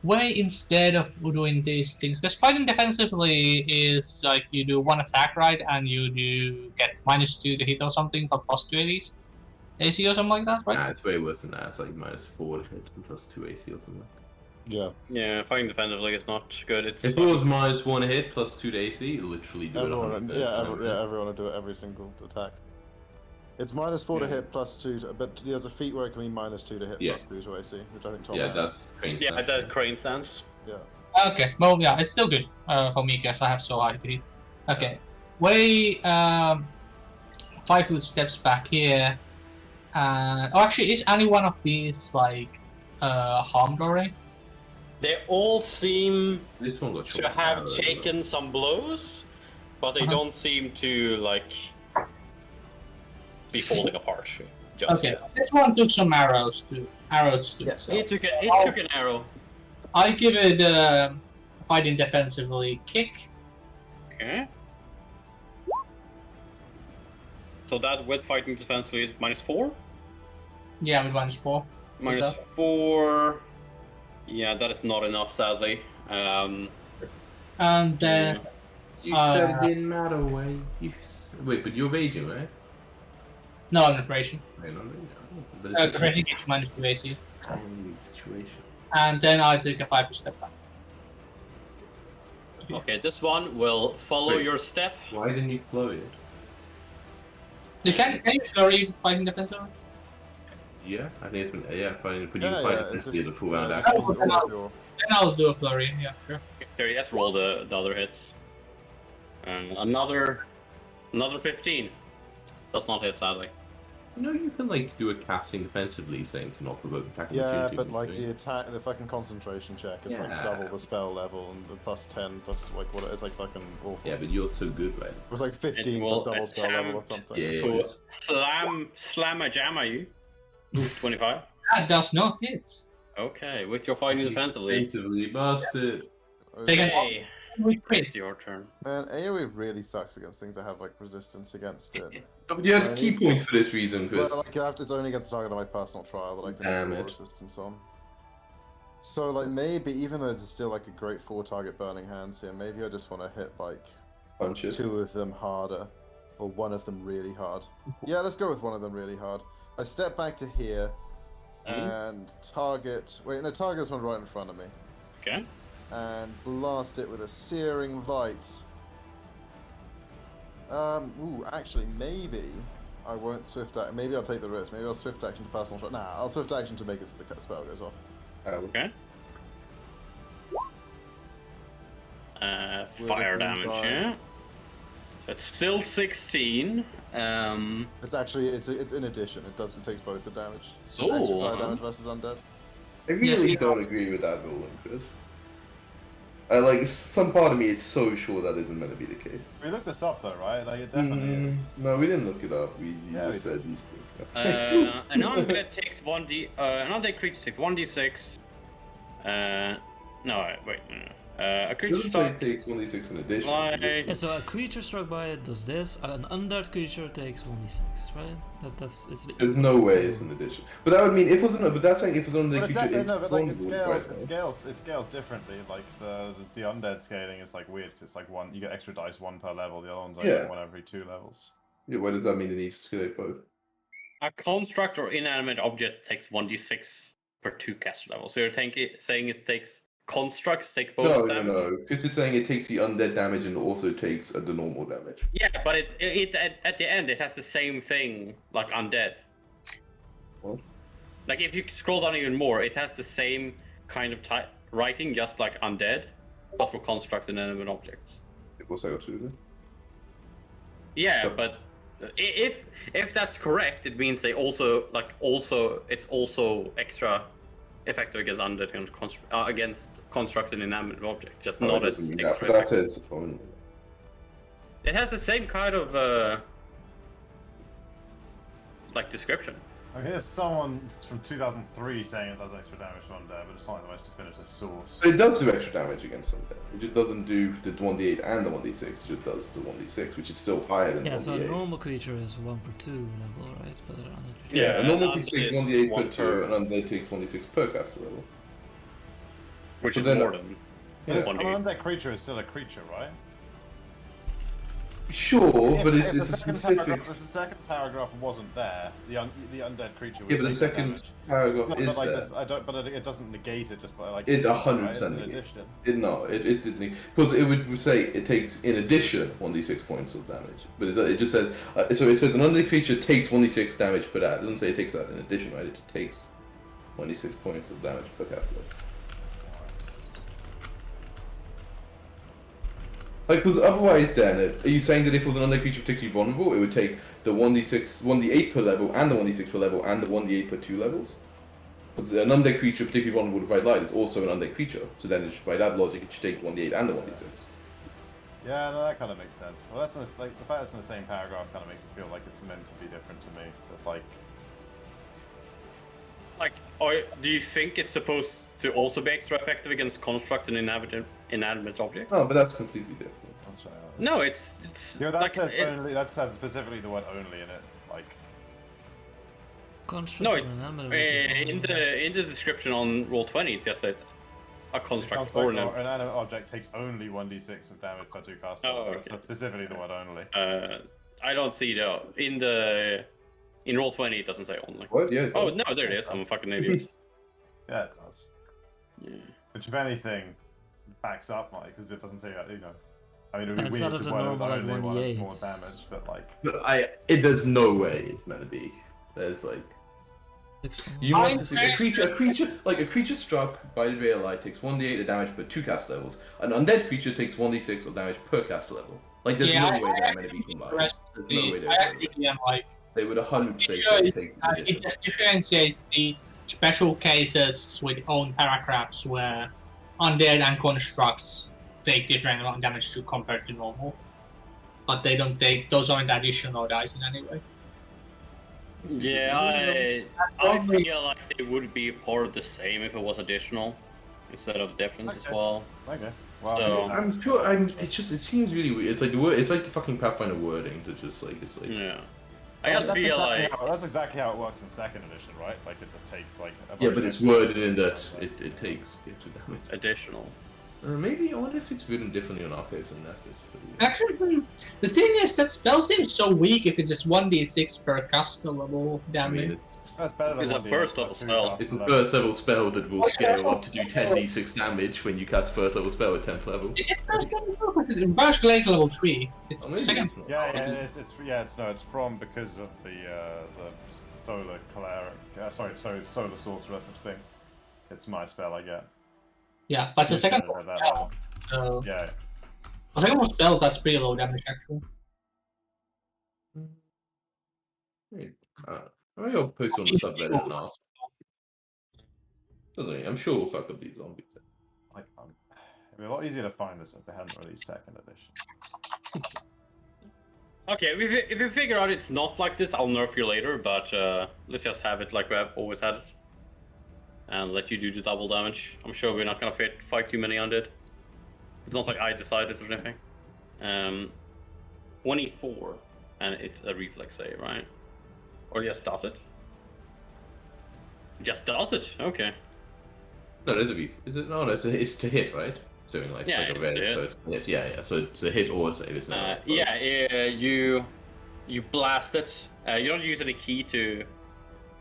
Speaker 4: Way instead of doing these things, because fighting defensively is like you do 1 attack, right, and you do get -2 to hit or something, but +2 at least. AC or something like that, right?
Speaker 1: Nah, it's way worse than that. It's like -4 to hit and +2 AC or something.
Speaker 3: Yeah.
Speaker 5: Yeah, fighting defensively is not good. It's
Speaker 1: If it was -1 hit +2 to AC, it literally do it.
Speaker 3: Everyone,
Speaker 1: 100%.
Speaker 3: everyone will do it every single attack. It's -4 to hit, +2 to, but there's a feat where it can be -2 to hit,
Speaker 1: Yeah.
Speaker 3: +2 to AC, which I think Tom
Speaker 1: Yeah,
Speaker 3: has.
Speaker 1: that's crazy.
Speaker 5: yeah, that crane stance.
Speaker 3: Yeah.
Speaker 4: Okay, well, yeah, it's still good for me because I have so high to hit. Okay, Way 5 foot steps back here. Oh, actually, is any one of these like harmed already?
Speaker 5: They all seem
Speaker 1: This one got
Speaker 5: to
Speaker 1: shot
Speaker 5: have
Speaker 1: down,
Speaker 5: taken some blows, but they
Speaker 4: Uh-huh.
Speaker 5: don't seem to like be falling apart. Just
Speaker 4: Okay,
Speaker 5: yet.
Speaker 4: this one took some arrows to
Speaker 5: Yeah,
Speaker 4: itself.
Speaker 5: it took an arrow.
Speaker 4: I give it fighting defensively kick.
Speaker 5: Okay. So that with fighting defensively is -4.
Speaker 4: Yeah, with -4.
Speaker 5: -4. Yeah, that is not enough, sadly.
Speaker 4: And then
Speaker 1: You said it didn't matter, way. Wait, but you're raging, right?
Speaker 4: no, I'm not raging.
Speaker 1: Wait, no, no. But it's a
Speaker 4: Raging gives -2 AC.
Speaker 1: only situation.
Speaker 4: And then I take a 5 step back.
Speaker 5: Okay, this one will follow
Speaker 1: Wait.
Speaker 5: your step.
Speaker 1: Why didn't you blow it?
Speaker 4: You can you flurry fighting defensively?
Speaker 1: Yeah, I think it's been. Yeah, fine. But you
Speaker 3: Yeah,
Speaker 1: can fight
Speaker 3: yeah,
Speaker 1: it
Speaker 3: it's
Speaker 1: as a
Speaker 3: just-
Speaker 1: full round
Speaker 3: yeah,
Speaker 1: action.
Speaker 3: it's all of your-
Speaker 4: Then I'll do a flurry. Yeah, sure.
Speaker 5: There, yes, roll the other hits. Another 15. Does not hit, sadly.
Speaker 1: No, you can like do a casting defensively, saying to not provoke attack.
Speaker 3: Yeah,
Speaker 1: opportunity
Speaker 3: but
Speaker 1: when
Speaker 3: like
Speaker 1: doing
Speaker 3: the
Speaker 1: it.
Speaker 3: attack, the fucking concentration check is like
Speaker 1: Yeah.
Speaker 3: double the spell level and the +10 plus like what it is like fucking awful.
Speaker 1: Yeah, but you're so good, right?
Speaker 3: It was like 15
Speaker 5: will
Speaker 3: plus double spell level or
Speaker 5: attempt
Speaker 3: something.
Speaker 1: Yeah.
Speaker 5: To slam a jam at you. 25.
Speaker 4: That does not hit.
Speaker 5: Okay, with your fighting defensively.
Speaker 7: Defensively, bastard.
Speaker 4: Take an
Speaker 5: Okay,
Speaker 4: with
Speaker 5: it's
Speaker 4: crit.
Speaker 5: your turn.
Speaker 3: Man, AoE really sucks against things that have like resistance against it.
Speaker 7: You have
Speaker 3: I
Speaker 7: key
Speaker 3: need to-
Speaker 7: points for this reason,
Speaker 3: But
Speaker 7: Chris.
Speaker 3: like, it's only against a target on my personal trial that I can
Speaker 7: Damn
Speaker 3: have more
Speaker 7: it.
Speaker 3: resistance on. So like maybe even though it's still like a great 4-target burning hands here, maybe I just want to hit like
Speaker 7: Punch it.
Speaker 3: 2 of them harder, or 1 of them really hard. Yeah, let's go with 1 of them really hard. I step back to here and target. Wait, no, target this one right in front of me.
Speaker 5: Okay.
Speaker 3: And blast it with a searing light. Ooh, actually, maybe I won't swift act. Maybe I'll take the risk. Maybe I'll swift action to personal shot. Nah, I'll swift action to make it so the spell goes off.
Speaker 5: Okay.
Speaker 3: Will
Speaker 5: Fire
Speaker 3: it
Speaker 5: damage,
Speaker 3: die?
Speaker 5: yeah. So it's still 16.
Speaker 3: It's actually it's in addition. It takes both the damage. It's just
Speaker 5: Oh,
Speaker 3: extra fire
Speaker 5: uh-huh.
Speaker 3: damage versus undead.
Speaker 7: I
Speaker 4: Yes,
Speaker 7: really
Speaker 4: you-
Speaker 7: don't agree with that ruling, Chris. Like, some part of me is so sure that isn't meant to be the case.
Speaker 6: We looked this up though, right? Like it definitely is.
Speaker 7: No, we didn't look it up. We
Speaker 6: Yeah,
Speaker 7: just
Speaker 6: we
Speaker 7: said these things.
Speaker 5: An undead takes 1d. An undead creature takes 1d6. No, wait. No. A
Speaker 7: It
Speaker 5: creature
Speaker 7: doesn't say
Speaker 5: struck.
Speaker 7: it takes 1d6 in addition.
Speaker 5: Like-
Speaker 2: Yeah, so a creature struck by it does this. An undead creature takes 1d6, right? It's the
Speaker 7: There's no way it's an addition. But that would mean if it wasn't. But that's saying if it was on the
Speaker 6: But it's
Speaker 7: creature.
Speaker 6: no, but like it
Speaker 7: vulnerable,
Speaker 6: scales,
Speaker 7: right?
Speaker 6: it scales differently. Like the undead scaling is like weird. 'Cause it's like one, you get extra dice 1 per level. The other one's only
Speaker 7: Yeah.
Speaker 6: 1 every 2 levels.
Speaker 7: Yeah, what does that mean? It needs to scale both.
Speaker 5: A construct or inanimate object takes 1d6 per 2 caster level. So you're saying it takes constructs take bonus
Speaker 7: No,
Speaker 5: damage?
Speaker 7: no. Chris is saying it takes the undead damage and also takes the normal damage.
Speaker 5: Yeah, but it at the end it has the same thing like undead.
Speaker 7: What?
Speaker 5: Like if you scroll down even more, it has the same kind of writing, just like undead, but for construct and inanimate objects.
Speaker 7: What's I got to do?
Speaker 5: Yeah,
Speaker 7: Yep.
Speaker 5: but if that's correct, it means they also it's also extra effective against undead and against constructs and inanimate objects, just not as extra
Speaker 7: That
Speaker 5: effective.
Speaker 7: says.
Speaker 5: It has the same kind of like description.
Speaker 6: I hear someone from 2003 saying it does extra damage to undead, but it's not the most definitive source.
Speaker 7: But it does do extra damage against undead. It just doesn't do the 1d8 and the 1d6. It just does the 1d6, which is still higher than
Speaker 2: Yeah,
Speaker 7: 1d8.
Speaker 2: so a normal creature is 1 per 2 level, right? But an undead creature.
Speaker 7: Yeah, a normal
Speaker 5: and
Speaker 7: creature takes
Speaker 5: undead is
Speaker 7: 1d8
Speaker 5: 1
Speaker 7: per 2, and undead takes 1d6 per caster level.
Speaker 5: Which
Speaker 7: So
Speaker 5: is
Speaker 7: then-
Speaker 5: more than
Speaker 6: Yes, an
Speaker 5: 1d8.
Speaker 6: undead creature is still a creature, right?
Speaker 7: Sure, but it's
Speaker 6: the
Speaker 7: a
Speaker 6: second
Speaker 7: specific.
Speaker 6: paragraph, if the second paragraph wasn't there, the undead creature would
Speaker 7: Yeah, but the
Speaker 6: take
Speaker 7: second
Speaker 6: damage.
Speaker 7: paragraph
Speaker 6: No,
Speaker 7: is
Speaker 6: but like
Speaker 7: there.
Speaker 6: this, I don't. But it doesn't negate it just by like.
Speaker 7: It
Speaker 6: right?
Speaker 7: 100%
Speaker 6: It's an
Speaker 7: negates.
Speaker 6: addition.
Speaker 7: It didn't, because it would say it takes in addition 1d6 points of damage, but it just says so it says an undead creature takes 1d6 damage per that. It doesn't say it takes that in addition, right? It takes 1d6 points of damage per cast level. Like, because otherwise, then, are you saying that if it was an undead creature particularly vulnerable, it would take the 1d8 per level, and the 1d6 per level, and the 1d8 per 2 levels? Because an undead creature particularly vulnerable to bright light is also an undead creature, so then by that logic, it should take 1d8 and the 1d6.
Speaker 6: Yeah, no, that kind of makes sense. Well, that's like the fact it's in the same paragraph kind of makes it feel like it's meant to be different to me. But like,
Speaker 5: do you think it's supposed to also be extra effective against construct and inanimate objects?
Speaker 7: No, but that's completely different.
Speaker 6: I'm sorry.
Speaker 5: No, it's
Speaker 6: Yeah, that
Speaker 5: like
Speaker 6: says only. That says specifically the word "only" in it. Like,
Speaker 2: Construct
Speaker 5: no,
Speaker 2: and
Speaker 5: it's
Speaker 2: inanimate objects only.
Speaker 5: in the description on Roll20 it just says a construct
Speaker 6: construct
Speaker 5: or
Speaker 6: or
Speaker 5: an
Speaker 6: an inanimate object takes only 1d6 of damage per 2 cast.
Speaker 5: Oh, okay.
Speaker 6: That's specifically the word "only."
Speaker 5: I don't see in Roll20 it doesn't say only.
Speaker 7: What? Yeah. it
Speaker 5: Oh
Speaker 7: does.
Speaker 5: no, there it is. I'm a fucking idiot.
Speaker 6: Yeah, it does.
Speaker 5: Yeah.
Speaker 6: Which, if anything, backs up Mike, because it doesn't say that. You know, I mean, it would be
Speaker 2: Instead
Speaker 6: weird
Speaker 2: of
Speaker 6: to
Speaker 2: the
Speaker 6: word
Speaker 2: normal, like,
Speaker 6: only one is more
Speaker 2: 1d8s.
Speaker 6: damage, but like.
Speaker 7: But there's no way it's meant to be. There's like. You
Speaker 4: I
Speaker 7: must see a creature struck by the ray of light takes 1d8 of damage per 2 cast levels. An undead creature takes 1d6 of damage per cast level. Like, there's
Speaker 4: Yeah,
Speaker 7: no way
Speaker 4: I
Speaker 7: they're meant to be combined. There's no way
Speaker 4: I
Speaker 7: they're
Speaker 4: actually am like,
Speaker 7: They would 100% say
Speaker 4: Sure,
Speaker 7: it takes an
Speaker 4: it
Speaker 7: addition.
Speaker 4: just differentiates the special cases with own paragraphs where undead and constructs take different amount of damage to compared to normal, but they don't take those aren't additional dice in any way.
Speaker 5: Yeah, I feel like they would be part of the same if it was additional instead of different as
Speaker 3: Okay.
Speaker 5: well.
Speaker 3: Okay. Well,
Speaker 5: So-
Speaker 1: I'm sure. It's just. It seems really weird. It's like the word. It's like the fucking Pathfinder wording to just like. It's like.
Speaker 5: Yeah. I
Speaker 3: well,
Speaker 5: just feel like
Speaker 3: that's exactly how it works in second edition, right? Like it just takes like. A bunch
Speaker 1: Yeah,
Speaker 3: of
Speaker 1: but it's
Speaker 3: extra
Speaker 1: worded in
Speaker 3: damage.
Speaker 1: that it takes extra damage.
Speaker 5: additional.
Speaker 1: Maybe I wonder if it's written differently on archives in that case.
Speaker 4: Actually, the thing is that spell seems so weak if it's just 1d6 per caster level of
Speaker 1: I
Speaker 4: damage.
Speaker 1: mean,
Speaker 3: That's better than
Speaker 5: It's a
Speaker 3: 1d8,
Speaker 5: first
Speaker 3: like
Speaker 5: level
Speaker 3: 2
Speaker 5: spell.
Speaker 3: caster
Speaker 1: it's a
Speaker 3: level.
Speaker 1: first level spell that will scale up to do 10d6 damage when you cast first level spell at 10th level.
Speaker 4: Is it first level? Because it's Burst Glade level 3. It's
Speaker 1: Oh, maybe
Speaker 4: second.
Speaker 1: it's not.
Speaker 3: Yeah,
Speaker 1: Is it-
Speaker 3: it's from because of the solar cleric. Solar sorcerer thing. It's my spell I get.
Speaker 4: Yeah, but it's a second
Speaker 3: At
Speaker 4: level
Speaker 3: that
Speaker 4: spell.
Speaker 3: level.
Speaker 4: So,
Speaker 3: Yeah.
Speaker 4: a second level spell, that's pretty low damage actually.
Speaker 1: Maybe I'll post on the subreddit and ask. I'm sure we'll fuck up these zombies.
Speaker 3: Like, it'd be a lot easier to find this if they hadn't released second edition.
Speaker 5: Okay, if you figure out it's not like this, I'll nerf you later, but let's just have it like we have always had it. And let you do the double damage. I'm sure we're not gonna fight too many undead. It's not like I decided or anything. 24, and it's a reflex save, right? Or just does it? Just does it, okay.
Speaker 7: No, there's a beef. Is it? No, it's to hit, right? It's doing like,
Speaker 5: Yeah,
Speaker 7: it's like a
Speaker 5: it's to
Speaker 7: red,
Speaker 5: hit.
Speaker 7: so it's to hit. Yeah. So it's a hit or a save, isn't it?
Speaker 5: Yeah, you blast it. You don't use any key to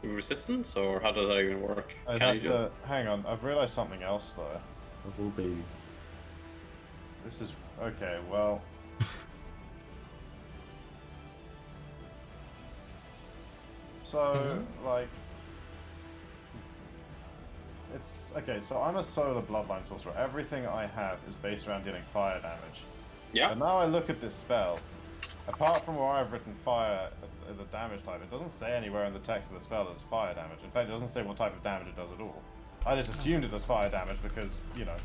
Speaker 5: resistance, or how does that even work?
Speaker 3: I'd
Speaker 5: Can
Speaker 3: have
Speaker 5: you do it?
Speaker 3: to, hang on, I've realised something else though.
Speaker 1: Oh baby.
Speaker 3: This is okay. Well, so like, it's okay. So I'm a solar bloodline sorcerer. Everything I have is based around dealing fire damage.
Speaker 5: Yeah.
Speaker 3: But now I look at this spell. Apart from where I've written fire as a damage type, it doesn't say anywhere in the text of the spell that it's fire damage. In fact, it doesn't say what type of damage it does at all. I just assumed it does fire damage because, you know,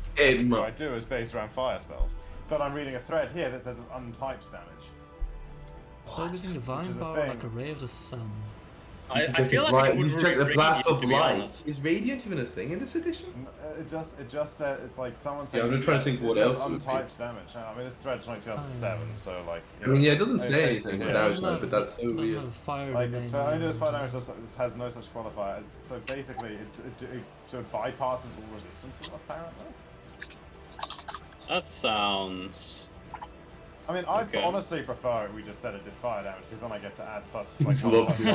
Speaker 3: what I do is based around fire spells. But I'm reading a thread here that says it's untyped damage.
Speaker 2: Focusing divine
Speaker 3: is a
Speaker 2: power
Speaker 3: thing.
Speaker 2: like a ray of the sun.
Speaker 5: I feel like it would
Speaker 1: you check the
Speaker 5: really
Speaker 1: blast
Speaker 5: radiant,
Speaker 1: of
Speaker 5: to be
Speaker 1: light.
Speaker 5: honest.
Speaker 1: Is radiant even a thing in this edition?
Speaker 3: It just said, it's like someone said...
Speaker 7: Yeah, I'm gonna try to think what else it would be.
Speaker 3: untyped damage. I mean, this thread's from 2007, so like...
Speaker 1: I mean, yeah, it doesn't say
Speaker 3: it's
Speaker 1: anything
Speaker 3: basically-
Speaker 1: about
Speaker 2: Doesn't have-
Speaker 1: but that's so
Speaker 2: doesn't
Speaker 1: weird.
Speaker 2: have fire
Speaker 3: Like,
Speaker 2: domain
Speaker 3: it's only does fire
Speaker 2: or
Speaker 3: damage, it has no such qualifier. So basically, it sort of bypasses all resistances, apparently.
Speaker 5: That sounds...
Speaker 3: I mean, I
Speaker 5: Okay.
Speaker 3: honestly prefer it we just said it did fire damage, because then I get to add plus,
Speaker 1: It's
Speaker 3: like,
Speaker 1: lovely.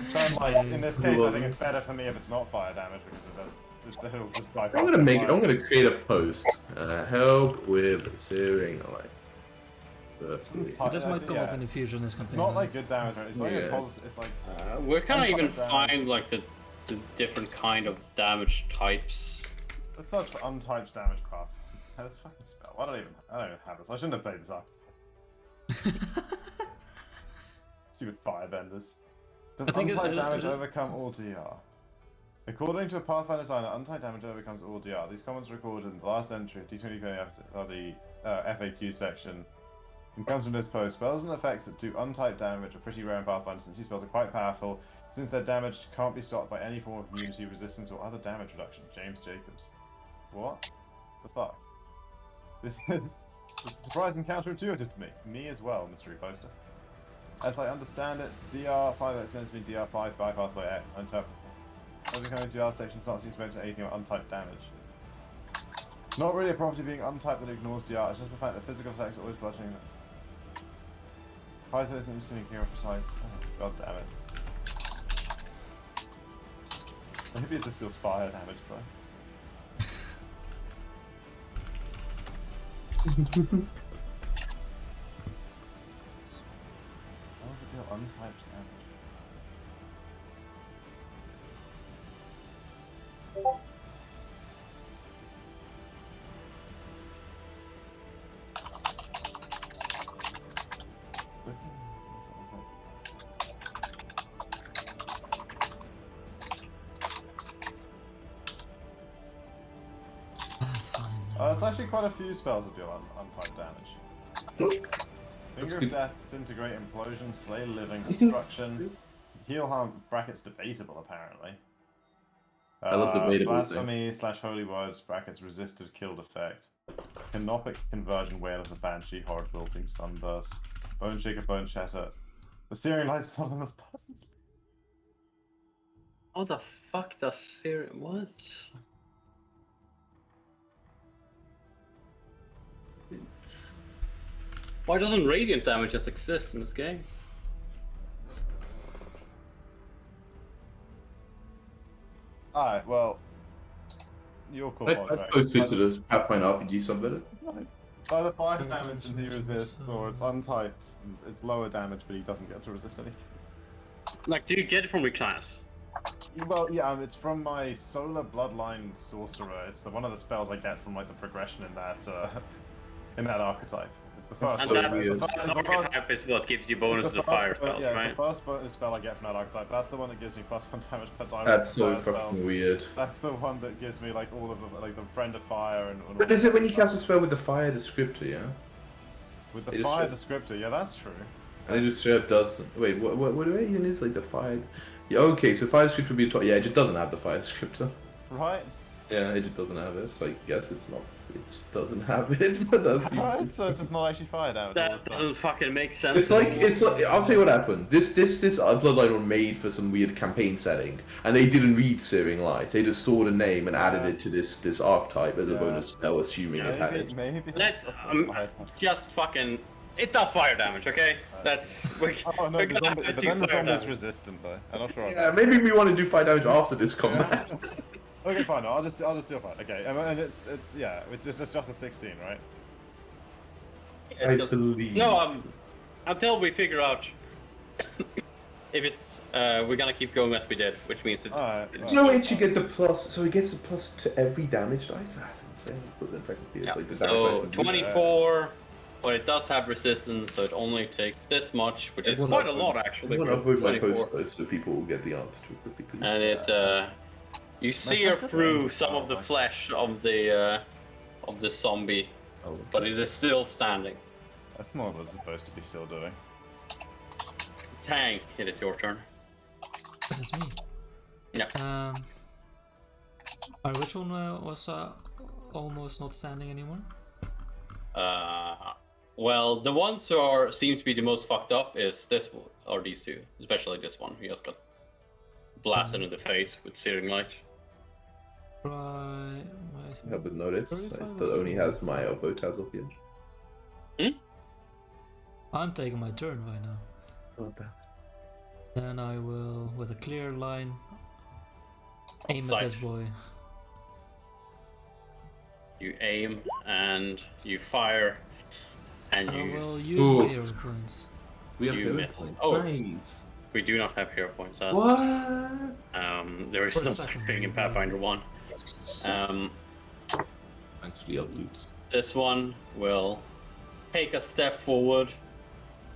Speaker 3: So I'm like, in this case, I think it's better for me if it's not fire damage, because it'll just bypass
Speaker 1: I'm gonna
Speaker 3: the
Speaker 1: make.
Speaker 3: fire.
Speaker 1: I'm gonna create a post. Help with searing light. That's
Speaker 3: It's
Speaker 2: So this might come up
Speaker 3: yeah.
Speaker 2: in the future in this
Speaker 3: It's
Speaker 2: campaign.
Speaker 3: not like good damage, right? It's not even
Speaker 1: Yeah.
Speaker 3: positive, it's like...
Speaker 5: Where can I even
Speaker 3: Untyped
Speaker 5: find like the different kind of damage types?
Speaker 3: Let's search for untyped damage craft. This fucking spell. I don't even have this. I shouldn't have played this up. Stupid firebenders. Does
Speaker 2: I think
Speaker 3: untyped
Speaker 2: it-
Speaker 3: damage
Speaker 2: it-
Speaker 3: overcome all DR? According to a Pathfinder designer, untyped damage overcomes all DR. These comments are recorded in the last entry of D20 of the FAQ section. And comes from this post. Spells and effects that do untyped damage are pretty rare in Pathfinder since these spells are quite powerful, since their damage can't be stopped by any form of immunity, resistance, or other damage reduction. James Jacobs. What? The fuck? This is surprising counterintuitive to me. Me as well, mystery poster. As I understand it, DR5 is meant to be DR5 bypassed by X. I interpret. As we come into DR section, it's not seems to mention anything about untyped damage. It's not really a property being untyped that ignores DR, it's just the fact that physical attacks are always bludgeoning. Paizo isn't interested in being precise. Oh, god damn it. Maybe it just deals fire damage though. How does it deal untyped damage? There's actually quite a few spells that deal untyped damage. Finger of
Speaker 7: good.
Speaker 3: Death, Disintegrate, Implosion, Slay Living, Destruction,
Speaker 6: heal harm brackets debatable apparently.
Speaker 7: I love debatable
Speaker 6: Blasphemy / holy words brackets resisted killed effect. Canopic conversion wail of the banshee horde wilting sunburst. Bone shaker bone shatter. The Syrian lights autonomous persons.
Speaker 5: How the fuck does Syrian what? Why doesn't radiant damage just exist in this game?
Speaker 6: Alright, well, your call.
Speaker 7: I posted to the Pathfinder RPG subreddit.
Speaker 6: Either 5 damage and he resists, or it's untyped, and it's lower damage, but he doesn't get to resist anything.
Speaker 5: Like, do you get it from your class?
Speaker 6: Well, yeah, it's from my Solar Bloodline Sorcerer. It's one of the spells I get from like the progression in that archetype. It's the first.
Speaker 5: And
Speaker 7: so
Speaker 5: that
Speaker 7: weird.
Speaker 5: archetype is what gives you bonus to the fire spells,
Speaker 6: yeah,
Speaker 5: right?
Speaker 6: it's the first bonus spell I get from that archetype. That's the one that gives me +1 damage per die.
Speaker 7: That's so
Speaker 6: fire
Speaker 7: fucking
Speaker 6: spells.
Speaker 7: weird.
Speaker 6: That's the one that gives me like all of the Friend of Fire and.
Speaker 7: But is it when you cast a spell with the fire descriptor, yeah?
Speaker 6: With
Speaker 7: It
Speaker 6: the
Speaker 7: is
Speaker 6: fire
Speaker 7: true.
Speaker 6: descriptor, yeah, that's true.
Speaker 7: And it just straight up does. Wait, what even is like the fire? Yeah, okay, so fire descriptor would be yeah, it just doesn't have the fire descriptor.
Speaker 6: Right.
Speaker 7: Yeah, it just doesn't have it. So I guess it's not. It just doesn't have it, but that's.
Speaker 6: Right. So it's just not actually fire damage. all
Speaker 5: That
Speaker 6: the time.
Speaker 5: doesn't fucking make sense.
Speaker 7: It's like I'll tell you what happened. This Bloodline were made for some weird campaign setting, and they didn't read Searing Light. They just saw the name and added it to this archetype as a
Speaker 6: Yeah.
Speaker 7: bonus spell, assuming it had it.
Speaker 6: Maybe.
Speaker 5: Let's
Speaker 6: That's not fire damage.
Speaker 5: just fucking. It does fire damage, okay? That's.
Speaker 6: Oh no,
Speaker 5: we're
Speaker 6: the
Speaker 5: gonna
Speaker 6: zombie,
Speaker 5: have
Speaker 6: but
Speaker 5: to
Speaker 6: then
Speaker 5: do
Speaker 6: the
Speaker 5: fire
Speaker 6: zombie's
Speaker 5: damage.
Speaker 6: resistant though. I'm not sure.
Speaker 7: Yeah, maybe we want to do fire damage after this combat.
Speaker 6: Okay, fine. No, I'll just do a fight. Okay, and it's just a 16, right?
Speaker 7: I believe.
Speaker 5: No, until we figure out if it's we're gonna keep going as we did, which means it's.
Speaker 6: Alright.
Speaker 7: No, it should get the plus. So he gets the plus to every damage dice. That's insane. But then technically, it's like the damage
Speaker 5: So
Speaker 7: dice would do that.
Speaker 5: 24, but it does have resistance, so it only takes this much, which is quite a lot actually.
Speaker 7: I want to
Speaker 5: for
Speaker 7: avoid my
Speaker 5: 24.
Speaker 7: post though, so people will get the answer to it quickly.
Speaker 5: And it, you sear through some of the flesh of the zombie,
Speaker 7: Oh,
Speaker 5: but it is still standing.
Speaker 6: That's not what it's supposed to be still doing.
Speaker 5: Tang, it is your turn.
Speaker 2: That is me.
Speaker 5: Yeah.
Speaker 2: Alright, which one was almost not standing anymore?
Speaker 5: Well, the ones who seem to be the most fucked up is this one, or these two, especially this one. He just got blasted in the face with searing light.
Speaker 2: Right.
Speaker 7: I haven't noticed. That only has my elbow tabs up here.
Speaker 2: I'm taking my turn right now.
Speaker 7: Not bad.
Speaker 2: Then I will, with a clear line, aim at
Speaker 5: Sight.
Speaker 2: this boy.
Speaker 5: You aim and you fire, and
Speaker 2: I
Speaker 5: you.
Speaker 2: will use
Speaker 7: Ooh.
Speaker 2: my hero points.
Speaker 7: We have
Speaker 5: You
Speaker 7: hero
Speaker 5: missed.
Speaker 7: points.
Speaker 5: Oh.
Speaker 7: Nice.
Speaker 5: We do not have hero points.
Speaker 7: What?
Speaker 5: There is
Speaker 2: For the
Speaker 5: no such
Speaker 2: second
Speaker 5: thing in
Speaker 2: one.
Speaker 5: Pathfinder 1.
Speaker 7: Actually, up loops.
Speaker 5: This one will take a step forward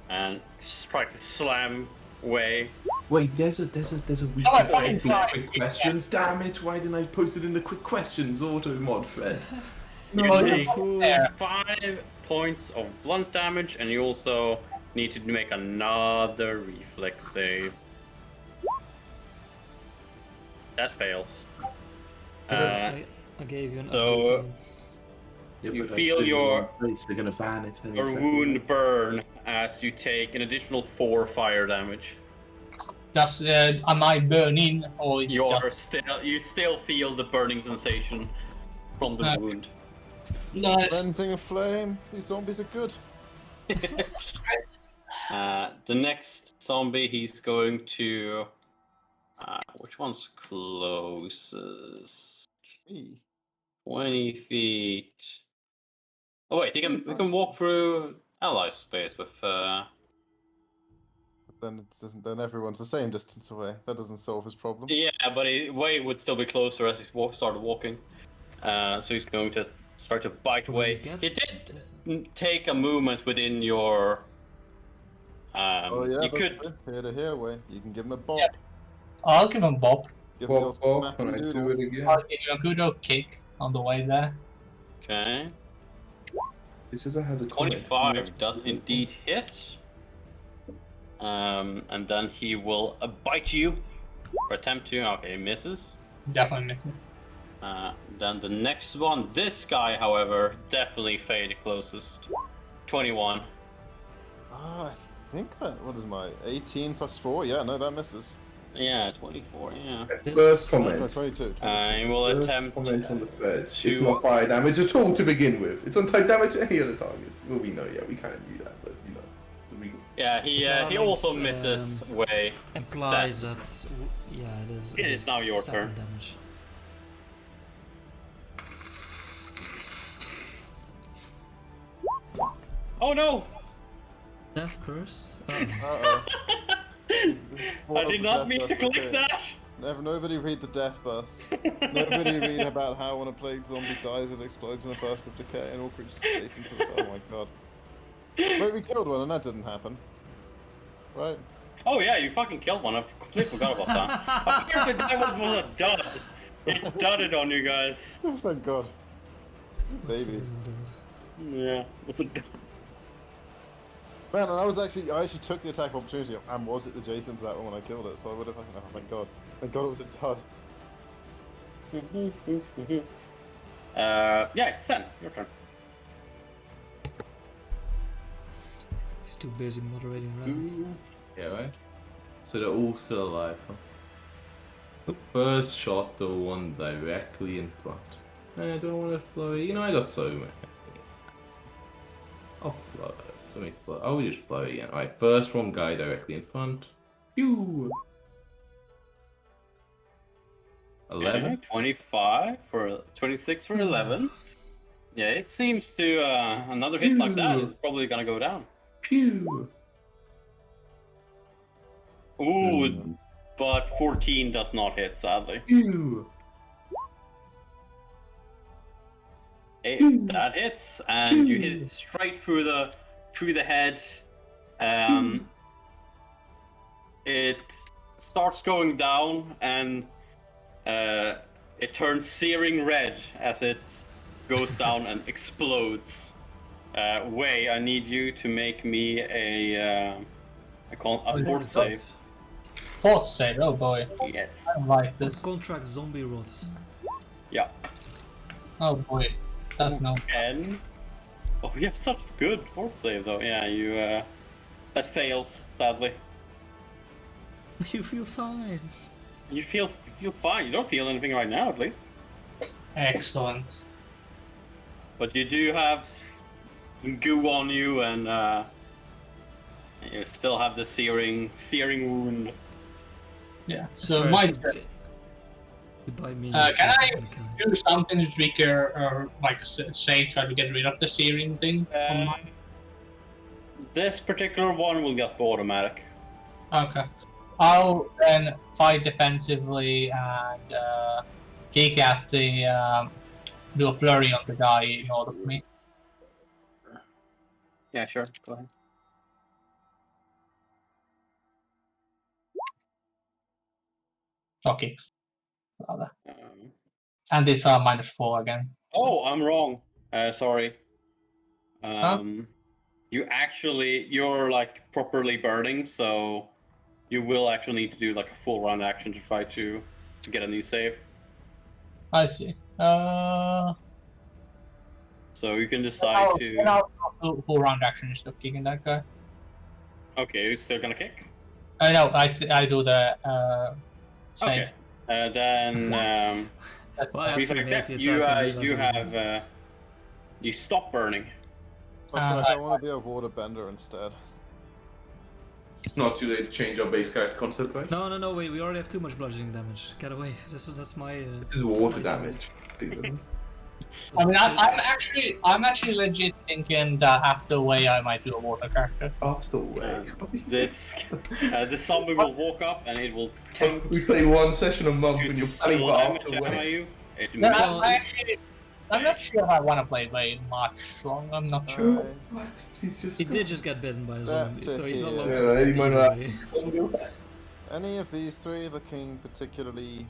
Speaker 5: and try to slam away.
Speaker 7: Wait, there's a weekly
Speaker 4: Oh,
Speaker 7: thing for
Speaker 4: fine.
Speaker 7: quick questions. Damn it! Why didn't I post it in the quick questions auto mod thread?
Speaker 5: You
Speaker 7: No,
Speaker 5: take
Speaker 2: fool.
Speaker 5: 5 points of blunt damage, and you also need to make another reflex save. That fails.
Speaker 2: I gave you an
Speaker 5: so,
Speaker 2: up to
Speaker 7: Yeah,
Speaker 5: You
Speaker 7: but I
Speaker 5: feel
Speaker 7: put it in
Speaker 5: your-
Speaker 7: one place, they're gonna ban it. any
Speaker 5: your
Speaker 7: second.
Speaker 5: wound burn as you take an additional 4 fire damage.
Speaker 4: Does am I burning or is
Speaker 5: You still feel the burning sensation from the wound.
Speaker 4: Nice.
Speaker 6: Cleansing flame. These zombies are good.
Speaker 5: The next zombie, he's going to. Which one's closest?
Speaker 6: Eee.
Speaker 5: 20 feet. Oh wait, we can walk through ally space with.
Speaker 6: But then everyone's the same distance away. That doesn't solve his problem.
Speaker 5: Yeah, but Way would still be closer as he started walking. So he's going to start to bite
Speaker 2: Can
Speaker 5: Way.
Speaker 2: we get
Speaker 5: He did
Speaker 2: this?
Speaker 5: take a movement within your.
Speaker 6: Oh yeah,
Speaker 5: you
Speaker 6: that's
Speaker 5: could.
Speaker 6: good. Here to here way. You can give him a bop.
Speaker 4: Yeah. I'll give him Bob.
Speaker 6: Give him a
Speaker 7: Pop,
Speaker 6: little
Speaker 7: pop,
Speaker 6: smack
Speaker 7: can I
Speaker 6: and
Speaker 7: do
Speaker 6: doodle.
Speaker 7: it again?
Speaker 4: I'll give you a good old kick on the way there.
Speaker 5: Okay.
Speaker 7: This is has a comment.
Speaker 5: 25 does indeed hit. And then he will bite you, or attempt to. Okay, he misses.
Speaker 4: Definitely misses.
Speaker 5: Then the next one, this guy, however, definitely fade closest. 21.
Speaker 3: I think that, what is my 18 plus 4? Yeah, no, that misses.
Speaker 5: Yeah, 24, yeah.
Speaker 7: First
Speaker 3: No,
Speaker 7: comment.
Speaker 3: 22.
Speaker 5: He will
Speaker 7: First
Speaker 5: attempt
Speaker 7: comment on the fetch.
Speaker 5: to-
Speaker 7: It's not fire damage at all to begin with. It's on-type damage to any other target. Well, we know, yeah, we kind of knew that, but you know.
Speaker 5: Yeah, he also misses way.
Speaker 2: Implies that, yeah,
Speaker 5: It is now your
Speaker 2: second
Speaker 5: turn.
Speaker 2: damage.
Speaker 5: Oh no!
Speaker 2: Death curse.
Speaker 3: Uh-oh.
Speaker 5: I did not mean to click that!
Speaker 3: Nobody read the death burst. Nobody read about how when a plague zombie dies, it explodes in a burst of decay and all creatures chased into the... Oh my god. Wait, we killed one and that didn't happen. Right?
Speaker 5: Oh yeah, you fucking killed one. I completely forgot about that. Apparently that was a dud. It dudded on you guys.
Speaker 3: Oh, thank god. Baby.
Speaker 5: Yeah, it's a dud.
Speaker 3: Man, and I actually took the attack of opportunity and was adjacent to that one when I killed it, so I would have fucking... Oh, thank god. Thank god it was a dud.
Speaker 5: Yeah, it's Sen. Your turn.
Speaker 2: He's too busy moderating runs.
Speaker 7: Yeah, right? So they're all still alive, huh? First shot, the one directly in front. I don't want to flurry. You know, I got so many. I'll flurry. So many flurry. I'll just flurry again. Alright, first one guy directly in front. Phew! 11.
Speaker 5: 25 for 26 for 11. Yeah, it seems to another hit like that is probably gonna go down.
Speaker 7: Phew!
Speaker 5: Ooh, but 14 does not hit, sadly.
Speaker 7: Phew!
Speaker 5: That hits, and you hit it straight through the head. It starts going down, and it turns searing red as it goes down and explodes. Wei, I need you to make me a fort save.
Speaker 4: Fort save, oh boy.
Speaker 5: Yes.
Speaker 4: I don't like this.
Speaker 2: Contract zombie rods.
Speaker 5: Yeah.
Speaker 4: Oh boy. That's no.
Speaker 5: 10. Oh, you have such good fort save though. Yeah, you that fails, sadly.
Speaker 2: You feel fine.
Speaker 5: You feel fine. You don't feel anything right now, at least.
Speaker 4: Excellent.
Speaker 5: But you do have goo on you, and you still have the searing wound.
Speaker 4: Yeah, so my turn.
Speaker 2: Goodbye, me.
Speaker 4: Can I do something to trigger or like save, try to get rid of the searing thing?
Speaker 5: This particular one will just go automatic.
Speaker 4: Okay. I'll then fight defensively and kick at the do a flurry on the guy in order for me.
Speaker 5: Yeah, sure. Go ahead.
Speaker 4: Okay. Rather. And these are -4 again.
Speaker 5: Oh, I'm wrong. Sorry.
Speaker 4: Huh?
Speaker 5: You're like properly burning, so you will actually need to do like a full round action to try to get a new save.
Speaker 4: I see.
Speaker 5: So you can decide to.
Speaker 4: Full round action instead of kicking that guy.
Speaker 5: Okay, you're still gonna kick.
Speaker 4: No, I do the save.
Speaker 5: Okay. Then
Speaker 2: Well, I asked for an
Speaker 5: Prefect,
Speaker 2: 80
Speaker 5: you
Speaker 2: attack and
Speaker 5: you
Speaker 2: realized it
Speaker 5: have you stop burning.
Speaker 3: Okay, I don't want to be a waterbender instead.
Speaker 7: It's not too late to change our base character concept, right?
Speaker 2: No, wait, we already have too much bludgeoning damage. Get away. That's my...
Speaker 7: This is water
Speaker 2: my
Speaker 7: damage.
Speaker 4: I mean, I'm actually legit thinking that after way I might do a water character.
Speaker 7: Up the way.
Speaker 5: This zombie will walk up and it will attempt
Speaker 7: We play one session a month
Speaker 5: to
Speaker 7: when you're planning
Speaker 5: still
Speaker 7: for
Speaker 5: damage
Speaker 7: up the
Speaker 5: ammo
Speaker 7: way.
Speaker 5: you. It
Speaker 4: No,
Speaker 5: moves.
Speaker 4: I'm not sure if I want to play way much long. I'm not sure.
Speaker 7: What? Please just
Speaker 2: He did just get bitten by a zombie, so he's not long
Speaker 7: Yeah,
Speaker 2: for
Speaker 7: he might not-
Speaker 2: anyway.
Speaker 3: Any of these three looking particularly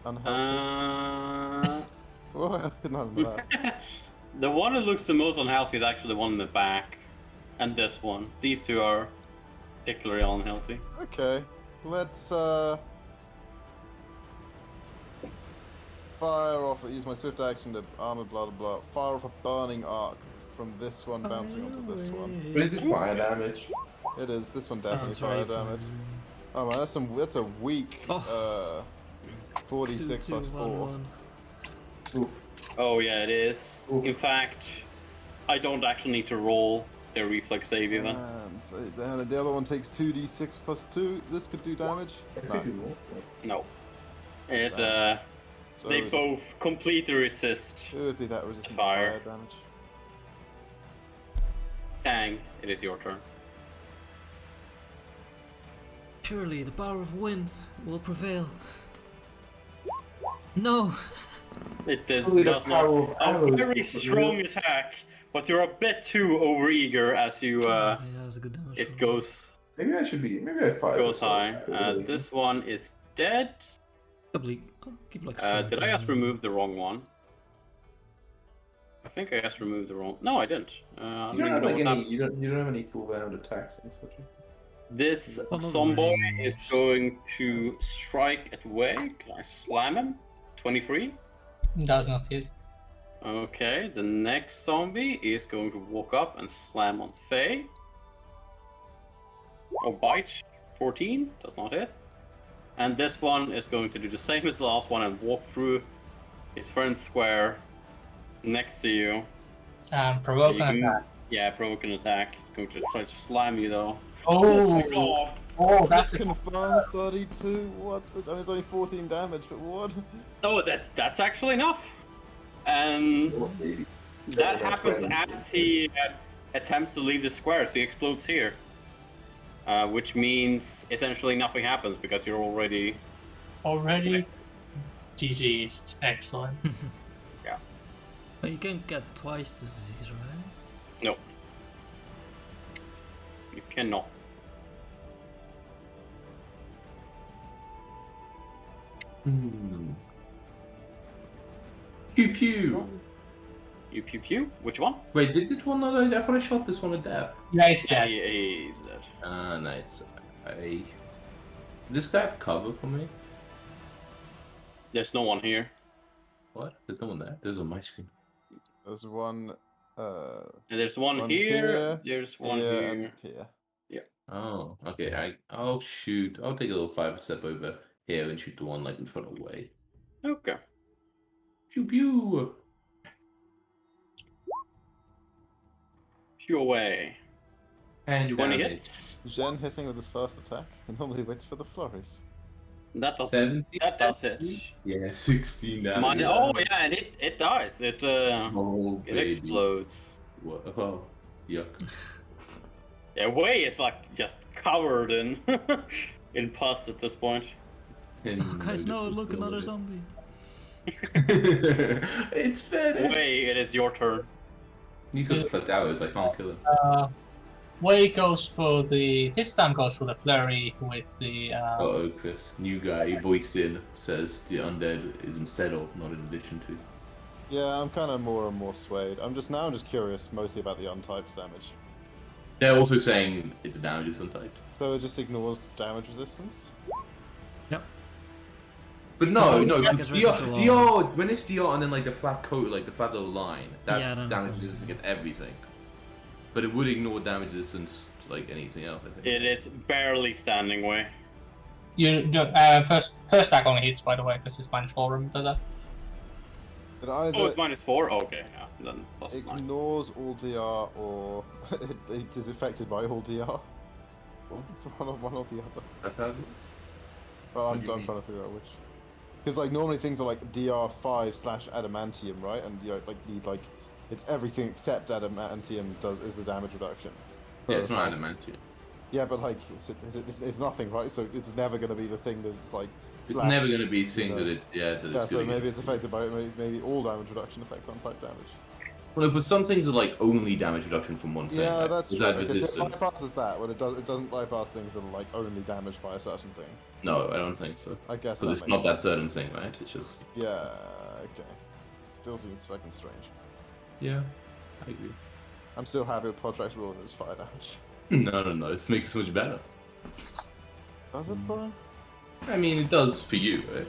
Speaker 3: unhealthy? Whoa, none of that.
Speaker 5: The one that looks the most unhealthy is actually the one in the back, and this one. These two are particularly unhealthy.
Speaker 3: Okay, let's fire off. Use my swift action to armor, blah blah blah. Fire off a burning arc from this one bouncing onto this one.
Speaker 7: But is it fire damage?
Speaker 3: It is. This one definitely
Speaker 2: Sounds
Speaker 3: fire
Speaker 2: very
Speaker 3: damage.
Speaker 2: fun.
Speaker 3: Oh man, that's a weak.
Speaker 2: Oh.
Speaker 3: 46 plus 4.
Speaker 2: 1.
Speaker 7: Oof.
Speaker 5: Oh yeah, it is.
Speaker 7: Oof.
Speaker 5: In fact, I don't actually need to roll their reflex save even.
Speaker 3: And so then the other one takes 2d6 plus 2. This could do damage. No.
Speaker 5: No. It
Speaker 3: So
Speaker 5: they
Speaker 3: resist-
Speaker 5: both completely resist.
Speaker 3: It would be that resistant
Speaker 5: Fire.
Speaker 3: fire damage.
Speaker 5: Tang, it is your turn.
Speaker 2: Surely the power of wind will prevail. No!
Speaker 5: It does,
Speaker 1: Only the
Speaker 5: does
Speaker 1: power
Speaker 5: not.
Speaker 1: of
Speaker 5: A
Speaker 1: arrows
Speaker 5: very
Speaker 1: will
Speaker 5: strong
Speaker 1: prevail.
Speaker 5: attack, but you're a bit too overeager as you
Speaker 2: Yeah, that's a good damage.
Speaker 5: it
Speaker 2: roll.
Speaker 5: goes
Speaker 1: Maybe I fire.
Speaker 5: goes
Speaker 1: this
Speaker 5: high.
Speaker 1: one.
Speaker 5: This one is dead.
Speaker 2: Probably. I'll keep like.
Speaker 5: Did I just remove the wrong one? I think I just removed the wrong. No, I didn't. I
Speaker 1: You
Speaker 5: don't
Speaker 1: don't
Speaker 5: even
Speaker 1: have
Speaker 5: know
Speaker 1: like
Speaker 5: what's
Speaker 1: any.
Speaker 5: happened.
Speaker 1: You don't have any full round attacks and such.
Speaker 5: This
Speaker 2: Oh, no,
Speaker 5: Zomboy is
Speaker 2: range.
Speaker 5: going to strike at Way. Can I slam him? 23.
Speaker 4: Does not hit.
Speaker 5: Okay, the next zombie is going to walk up and slam on Faye. Oh, bite. 14. Does not hit. And this one is going to do the same as the last one and walk through his friend's square next to you.
Speaker 4: And provoke
Speaker 5: You
Speaker 4: an
Speaker 5: can-
Speaker 4: attack.
Speaker 5: Yeah, provoke an attack. He's going to try to slam you though.
Speaker 4: Oh,
Speaker 5: God.
Speaker 4: oh, that's
Speaker 3: Confirm 32. What? I mean, it's only 14 damage, but what?
Speaker 5: Oh, that's actually enough. And that happens as he attempts to leave the square, so he explodes here. Which means essentially nothing happens because you're already.
Speaker 4: already diseased. Excellent.
Speaker 2: But you can get twice the disease, right?
Speaker 5: No. You cannot.
Speaker 7: Pew pew.
Speaker 5: You pew pew. Which one?
Speaker 7: Wait, did this one not? I thought I shot this one to death.
Speaker 4: Yeah, it's
Speaker 5: Yeah,
Speaker 4: dead.
Speaker 5: he's dead.
Speaker 7: Ah, nice. This guy have cover for me?
Speaker 5: There's no one here.
Speaker 7: What? There's no one there. There's on my screen.
Speaker 3: There's one.
Speaker 5: And there's one,
Speaker 3: One
Speaker 5: here.
Speaker 3: here,
Speaker 5: There's one
Speaker 3: here
Speaker 5: here.
Speaker 3: and here.
Speaker 7: Oh, okay. I'll shoot. I'll take a little 5 step over here and shoot the one like in front of Way.
Speaker 5: Okay.
Speaker 7: Pew pew.
Speaker 5: Pew away.
Speaker 7: And
Speaker 5: 20
Speaker 7: damage.
Speaker 5: hits.
Speaker 3: Jen hitting with his first attack. He normally waits for the flurries.
Speaker 5: That does
Speaker 7: 17.
Speaker 5: that does hit.
Speaker 7: Yeah, 16 damage.
Speaker 5: Mine, oh yeah, and it dies. It
Speaker 7: Oh,
Speaker 5: it
Speaker 7: baby.
Speaker 5: explodes.
Speaker 7: What? Oh, yuck.
Speaker 5: Yeah, Way is like just covered in in pus at this point.
Speaker 7: And
Speaker 2: Oh, guys, no!
Speaker 7: difference
Speaker 2: Look,
Speaker 7: below
Speaker 2: another
Speaker 7: it.
Speaker 2: zombie.
Speaker 7: It's fair.
Speaker 5: Way, it is your turn.
Speaker 7: He's got the flat hours. I can't kill him.
Speaker 4: Way goes for the. This time goes for the flurry with the.
Speaker 7: Uh-oh, Chris. New guy voiced in says the undead is instead of, not in addition to.
Speaker 3: Yeah, I'm kind of more and more swayed. I'm just curious mostly about the untyped damage.
Speaker 7: They're also saying the damage is untyped.
Speaker 3: So it just ignores damage resistance.
Speaker 7: But no,
Speaker 2: Because
Speaker 7: no,
Speaker 2: it's
Speaker 7: because
Speaker 2: residual.
Speaker 7: DR, when it's DR and then like the flat coat, like the flat little line, that's
Speaker 2: Yeah, then it's
Speaker 7: damage
Speaker 2: something.
Speaker 7: resistance against everything. But it would ignore damage resistance to like anything else, I think.
Speaker 5: It is barely standing Way.
Speaker 4: You first attack only hits, by the way, because it's -4. Remember that.
Speaker 3: It
Speaker 5: Oh,
Speaker 3: either
Speaker 5: it's -4. Okay, yeah, then +9.
Speaker 3: ignores all DR or it is affected by all DR. It's one or the other.
Speaker 7: That's how it
Speaker 3: Well,
Speaker 7: What
Speaker 3: I'm
Speaker 7: do you
Speaker 3: trying
Speaker 7: mean?
Speaker 3: to figure out which. Because like normally things are like DR5/adamantium, right? And you know, like need like it's everything except adamantium is the damage reduction.
Speaker 7: Yeah,
Speaker 3: So
Speaker 7: it's not
Speaker 3: like-
Speaker 7: adamantium.
Speaker 3: Yeah, but like it's nothing, right? So it's never going to be the thing that's like.
Speaker 7: It's
Speaker 3: slash-
Speaker 7: never going to be seen
Speaker 3: know.
Speaker 7: that it, that
Speaker 3: Yeah,
Speaker 7: it's
Speaker 3: so
Speaker 7: good.
Speaker 3: maybe it's affected by maybe all damage reduction affects untyped damage.
Speaker 7: Well, but some things are like only damage reduction from one thing.
Speaker 3: Yeah,
Speaker 7: like,
Speaker 3: that's
Speaker 7: is
Speaker 3: true.
Speaker 7: that
Speaker 3: Because it
Speaker 7: resistant?
Speaker 3: bypasses that, but it doesn't bypass things that are like only damaged by a certain thing.
Speaker 7: No, I don't think so.
Speaker 3: I guess
Speaker 7: But
Speaker 3: that
Speaker 7: it's
Speaker 3: makes
Speaker 7: not that
Speaker 3: sense.
Speaker 7: certain thing, right? It's just
Speaker 3: Yeah, okay. Still seems fucking strange.
Speaker 7: yeah, I agree.
Speaker 3: I'm still happy with Podtrack's rule that it was fire damage.
Speaker 7: No, this makes it so much better.
Speaker 3: Does it though?
Speaker 7: I mean, it does for you, right?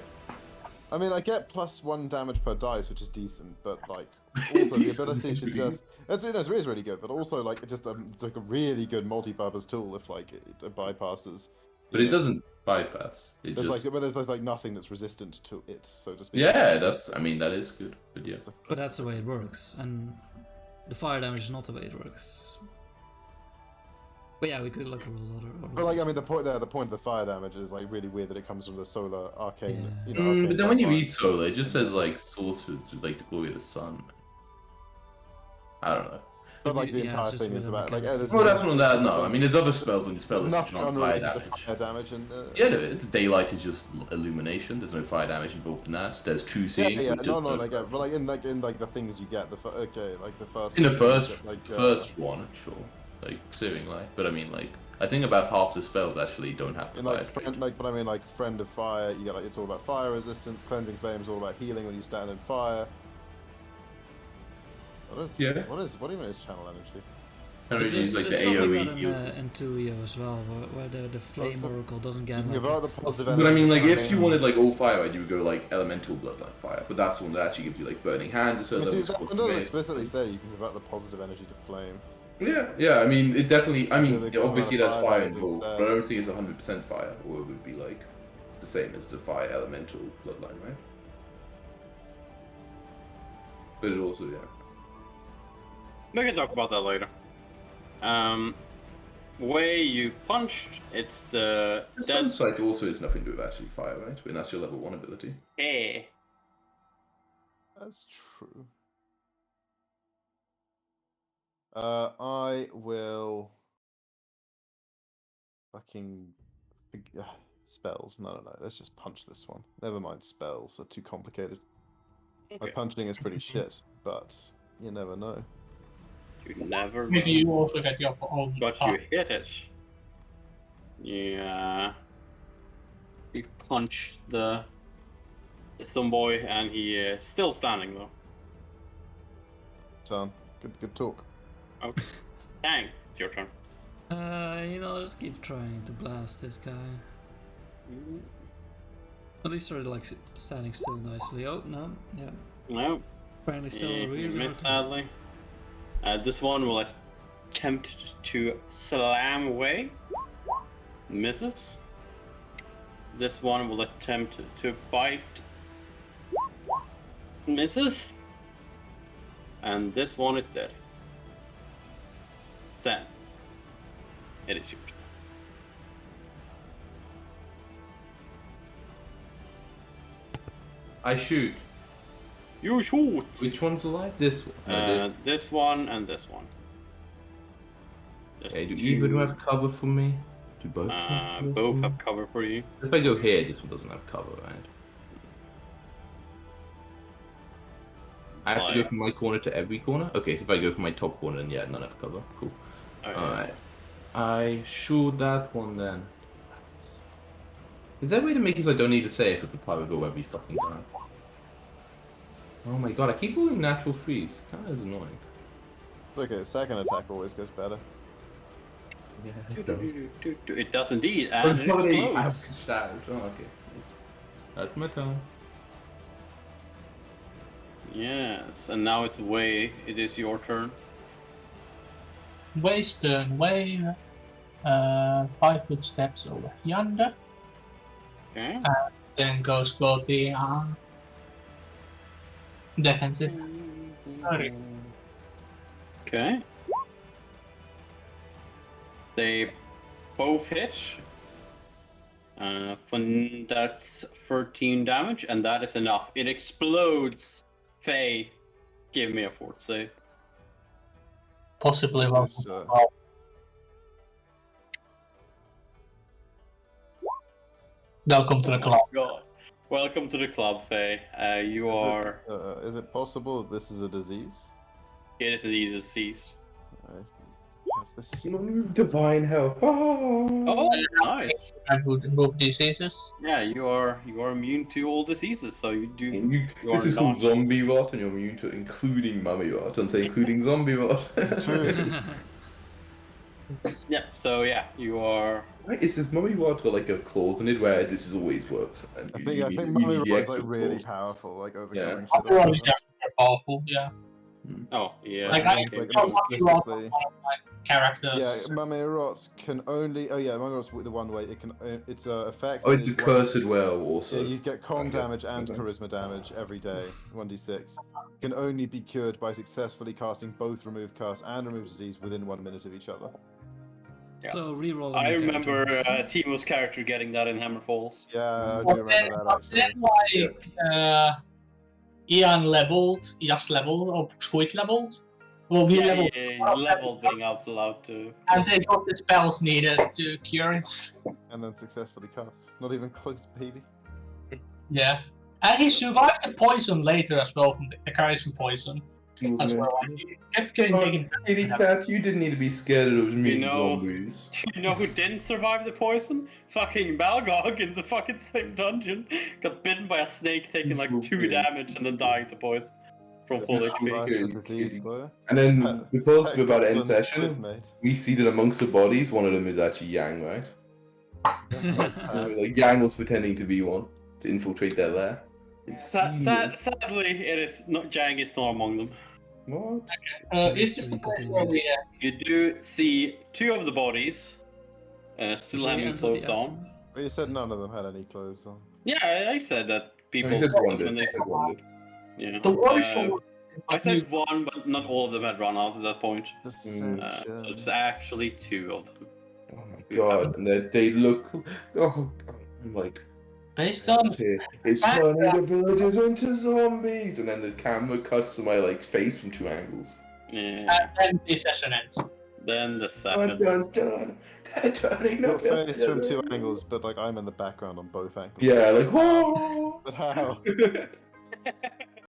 Speaker 3: I mean, I get +1 damage per dice, which is decent, but like also the
Speaker 7: Decent,
Speaker 3: ability
Speaker 7: it's
Speaker 3: to
Speaker 7: really
Speaker 3: just it's really good, but also like it's like a really good multi-purpose tool if like it bypasses.
Speaker 7: But
Speaker 3: you
Speaker 7: it
Speaker 3: know,
Speaker 7: doesn't bypass. It
Speaker 3: There's
Speaker 7: just.
Speaker 3: like, but there's like nothing that's resistant to it, so to speak.
Speaker 7: Yeah, that's. I mean, that is good. But yeah.
Speaker 3: It's like-
Speaker 2: But that's the way it works, and the fire damage is not the way it works. But yeah, we could like roll other.
Speaker 3: But like, I mean, the point of the fire damage is like really weird that it comes from the solar arcane.
Speaker 2: Yeah.
Speaker 3: You know, arcane
Speaker 7: But then when you
Speaker 3: bloodline.
Speaker 7: read Solar, it just says like sorcerer to like the glory of the sun. I don't know.
Speaker 3: But like the
Speaker 2: Yeah, it's
Speaker 3: entire
Speaker 2: just
Speaker 3: thing is
Speaker 2: with a
Speaker 3: about like.
Speaker 2: mechanic.
Speaker 3: there's
Speaker 7: Well, that's
Speaker 3: nothing-
Speaker 7: not that. No, I mean, there's other spells on your spell
Speaker 3: There's
Speaker 7: list which
Speaker 3: nothing
Speaker 7: aren't fire
Speaker 3: unrelated
Speaker 7: damage.
Speaker 3: to fire damage and.
Speaker 7: Yeah, the daylight is just illumination. There's no fire damage involved in that. There's true
Speaker 3: Yeah,
Speaker 7: seeing.
Speaker 3: yeah,
Speaker 7: which
Speaker 3: no,
Speaker 7: is
Speaker 3: no,
Speaker 7: no
Speaker 3: like,
Speaker 7: fire.
Speaker 3: but like in the things you get, okay, like the first.
Speaker 7: In the
Speaker 3: one, you
Speaker 7: first,
Speaker 3: get, like,
Speaker 7: first one, sure, like searing light. But I mean, like, I think about half the spells actually don't have the
Speaker 3: in
Speaker 7: fire
Speaker 3: like,
Speaker 7: trait.
Speaker 3: but I mean, like friend of fire, you get like it's all about fire resistance. Cleansing flame is all about healing when you stand in fire. What is?
Speaker 7: Yeah.
Speaker 3: What do you mean is channel energy?
Speaker 7: I mean,
Speaker 2: There's,
Speaker 7: like the
Speaker 2: there's stuff like
Speaker 7: AoE
Speaker 2: that
Speaker 7: heals.
Speaker 2: in 2EO as well, where the flame
Speaker 3: Okay.
Speaker 2: oracle doesn't
Speaker 3: You
Speaker 2: get
Speaker 3: can
Speaker 2: like
Speaker 3: convert the positive
Speaker 7: But I
Speaker 3: energy
Speaker 7: mean, like,
Speaker 3: to
Speaker 7: if you
Speaker 3: flame.
Speaker 7: wanted like all fire, right, you would go like elemental bloodline fire. But that's the one that actually gives you like burning hand, so
Speaker 3: But
Speaker 7: that
Speaker 3: dude,
Speaker 7: was
Speaker 3: that one doesn't explicitly say you can convert the positive energy to flame.
Speaker 7: Yeah, yeah. I mean, it definitely. I mean,
Speaker 3: Yeah, they
Speaker 7: obviously
Speaker 3: combine
Speaker 7: there's
Speaker 3: fire
Speaker 7: fire
Speaker 3: with
Speaker 7: involved,
Speaker 3: that.
Speaker 7: but I don't think it's 100% fire, or it would be like the same as the fire elemental bloodline, right? But it also, yeah.
Speaker 5: We can talk about that later. Way you punched, it's the
Speaker 7: The
Speaker 5: dead.
Speaker 7: Sunsight also has nothing to do with actually fire, right? When that's your level 1 ability.
Speaker 5: Hey.
Speaker 3: That's true. I will fucking spells. No, let's just punch this one. Never mind spells. They're too complicated. My
Speaker 5: Okay.
Speaker 3: punching is pretty shit, but you never know.
Speaker 5: You never
Speaker 4: Maybe
Speaker 5: know.
Speaker 4: you also get your own.
Speaker 5: But you hit it. Yeah. You punch the stone boy, and he is still standing though.
Speaker 3: Turn. Good talk.
Speaker 5: Okay. Dang, it's your turn.
Speaker 2: just keep trying to blast this guy. At least sort of like standing still nicely. Oh no, yeah.
Speaker 5: No,
Speaker 2: Apparently still
Speaker 5: you
Speaker 2: really
Speaker 5: missed
Speaker 2: hard
Speaker 5: sadly. This one will attempt to slam away. Misses. This one will attempt to bite. Misses. And this one is dead. Then, it is your turn.
Speaker 7: I shoot.
Speaker 5: You shoot!
Speaker 7: Which one's alive? This one. No, this.
Speaker 5: This one and this one. Just
Speaker 7: Okay, do
Speaker 5: two.
Speaker 7: either of them have cover for me? Do both? have cover
Speaker 5: Both
Speaker 7: for me?
Speaker 5: have cover for you.
Speaker 7: If I go here, this one doesn't have cover, right? I have to
Speaker 5: Why?
Speaker 7: go from my corner to every corner? Okay, so if I go from my top corner, then yeah, none have cover. Cool.
Speaker 5: Okay.
Speaker 7: Alright. I shoot that one then. Is there a way to make it so I don't need to say it because the power go every fucking time? Oh my god, I keep rolling natural freeze. Kinda is annoying.
Speaker 3: It's okay, the second attack always goes better.
Speaker 7: Yeah, it does.
Speaker 5: It does indeed, and it
Speaker 7: Bloody
Speaker 5: explodes.
Speaker 7: averaged out. Oh, okay. That's my turn.
Speaker 5: Yes, and now it's Way. It is your turn.
Speaker 4: Way's turn. Way 5 footsteps over yonder.
Speaker 5: Okay.
Speaker 4: Then goes for the defensive. Sorry.
Speaker 5: Okay. They both hit. That's 13 damage, and that is enough. It explodes. Faye, give me a fort save.
Speaker 4: Possibly one.
Speaker 3: Yes,
Speaker 4: Welcome to the club.
Speaker 5: God. Welcome to the club, Faye. You are.
Speaker 3: Is it possible that this is a disease?
Speaker 5: It is indeed a disease.
Speaker 3: I have this.
Speaker 1: Divine health.
Speaker 5: Oh, nice.
Speaker 4: I would remove diseases.
Speaker 5: Yeah, you are immune to all diseases, so you do. You
Speaker 7: This
Speaker 5: are
Speaker 7: is called
Speaker 5: not-
Speaker 7: zombie rot, and you're immune to including mummy rot. Don't say including zombie rot.
Speaker 3: It's true.
Speaker 5: Yeah. So yeah, you are
Speaker 7: Right, is this Mummy Rod got like a clause in it where this has always worked? And
Speaker 3: I
Speaker 7: you
Speaker 3: think
Speaker 7: need- you
Speaker 3: Mummy
Speaker 7: need the
Speaker 3: Rod is
Speaker 7: extra
Speaker 3: like really
Speaker 7: clause?
Speaker 3: powerful, like
Speaker 7: Yeah.
Speaker 3: overcoming
Speaker 4: Mummy
Speaker 3: shit.
Speaker 4: Rod is actually very powerful, yeah.
Speaker 5: Oh, yeah.
Speaker 4: Like,
Speaker 3: I
Speaker 4: I
Speaker 3: think
Speaker 4: think
Speaker 3: like,
Speaker 4: Mummy Rod was
Speaker 3: logistically-
Speaker 4: one of my characters.
Speaker 3: Yeah, Mummy Rot can only. Oh yeah, Mummy Rot's the one way it can. It's a effect.
Speaker 7: Oh, it's a
Speaker 3: is one-
Speaker 7: cursed well also.
Speaker 3: Yeah, you get con
Speaker 7: Okay.
Speaker 3: damage and
Speaker 7: Okay.
Speaker 3: charisma damage every day, 1d6. Can only be cured by successfully casting both remove curse and remove disease within 1 minute of each other.
Speaker 5: Yeah.
Speaker 2: So reroll.
Speaker 5: I
Speaker 2: your
Speaker 5: remember
Speaker 2: character.
Speaker 5: Timo's character getting that in Hammer Falls.
Speaker 3: Yeah, I do
Speaker 4: But
Speaker 3: remember that actually.
Speaker 4: then, like, Ian just leveled, or Squeak leveled. Well, he leveled,
Speaker 5: Level being out loud too.
Speaker 4: and they got the spells needed to cure it.
Speaker 3: And then successfully cast. Not even close, baby.
Speaker 4: Yeah. And he survived the poison later as well, from the charisma poison as well. And he kept getting taken.
Speaker 7: Kitty Cat, you didn't need to be scared of those mean
Speaker 5: know-
Speaker 7: zombies.
Speaker 5: You know who didn't survive the poison? Fucking Balgog in the fucking same dungeon. Got bitten by a snake, taking like 2 damage, and then dying to poison from full
Speaker 3: Yeah,
Speaker 5: HP.
Speaker 3: survived
Speaker 7: Okay,
Speaker 3: the disease,
Speaker 7: okay.
Speaker 3: though.
Speaker 7: And then,
Speaker 3: Pet-
Speaker 7: because
Speaker 3: Pet
Speaker 7: we're about to end
Speaker 3: goblins, squid,
Speaker 7: session,
Speaker 3: mate.
Speaker 7: we see that amongst the bodies, one of them is actually Yang, right? Like, Yang was pretending to be one, to infiltrate their lair. It's genius.
Speaker 5: Sadly, it is not Jang is not among them.
Speaker 7: What?
Speaker 4: Is this the point where we?
Speaker 5: You do see 2 of the bodies still
Speaker 2: Shall we
Speaker 5: having
Speaker 2: enter
Speaker 5: clothes
Speaker 2: the
Speaker 5: on.
Speaker 2: asteroid?
Speaker 3: But you said none of them had any clothes on.
Speaker 5: Yeah, I said that people.
Speaker 7: No, he said one
Speaker 5: when
Speaker 7: did.
Speaker 5: they-
Speaker 7: He said one did.
Speaker 5: yeah.
Speaker 4: The one
Speaker 5: I said 1, but not all of them had run out at that point.
Speaker 3: Deception.
Speaker 5: So it's actually 2 of them.
Speaker 7: Oh my god, and they look. Oh, I'm like.
Speaker 4: based on
Speaker 7: It's turning the villagers into zombies, and then the camera cuts to my like face from 2 angles.
Speaker 5: Yeah.
Speaker 4: and this session ends.
Speaker 5: Then the
Speaker 7: Dun
Speaker 5: second.
Speaker 7: dun dun! They're turning
Speaker 3: Your
Speaker 7: the
Speaker 3: face from 2
Speaker 7: villagers.
Speaker 3: angles, but like I'm in the background on both angles.
Speaker 7: Yeah, like whoa.
Speaker 3: But how?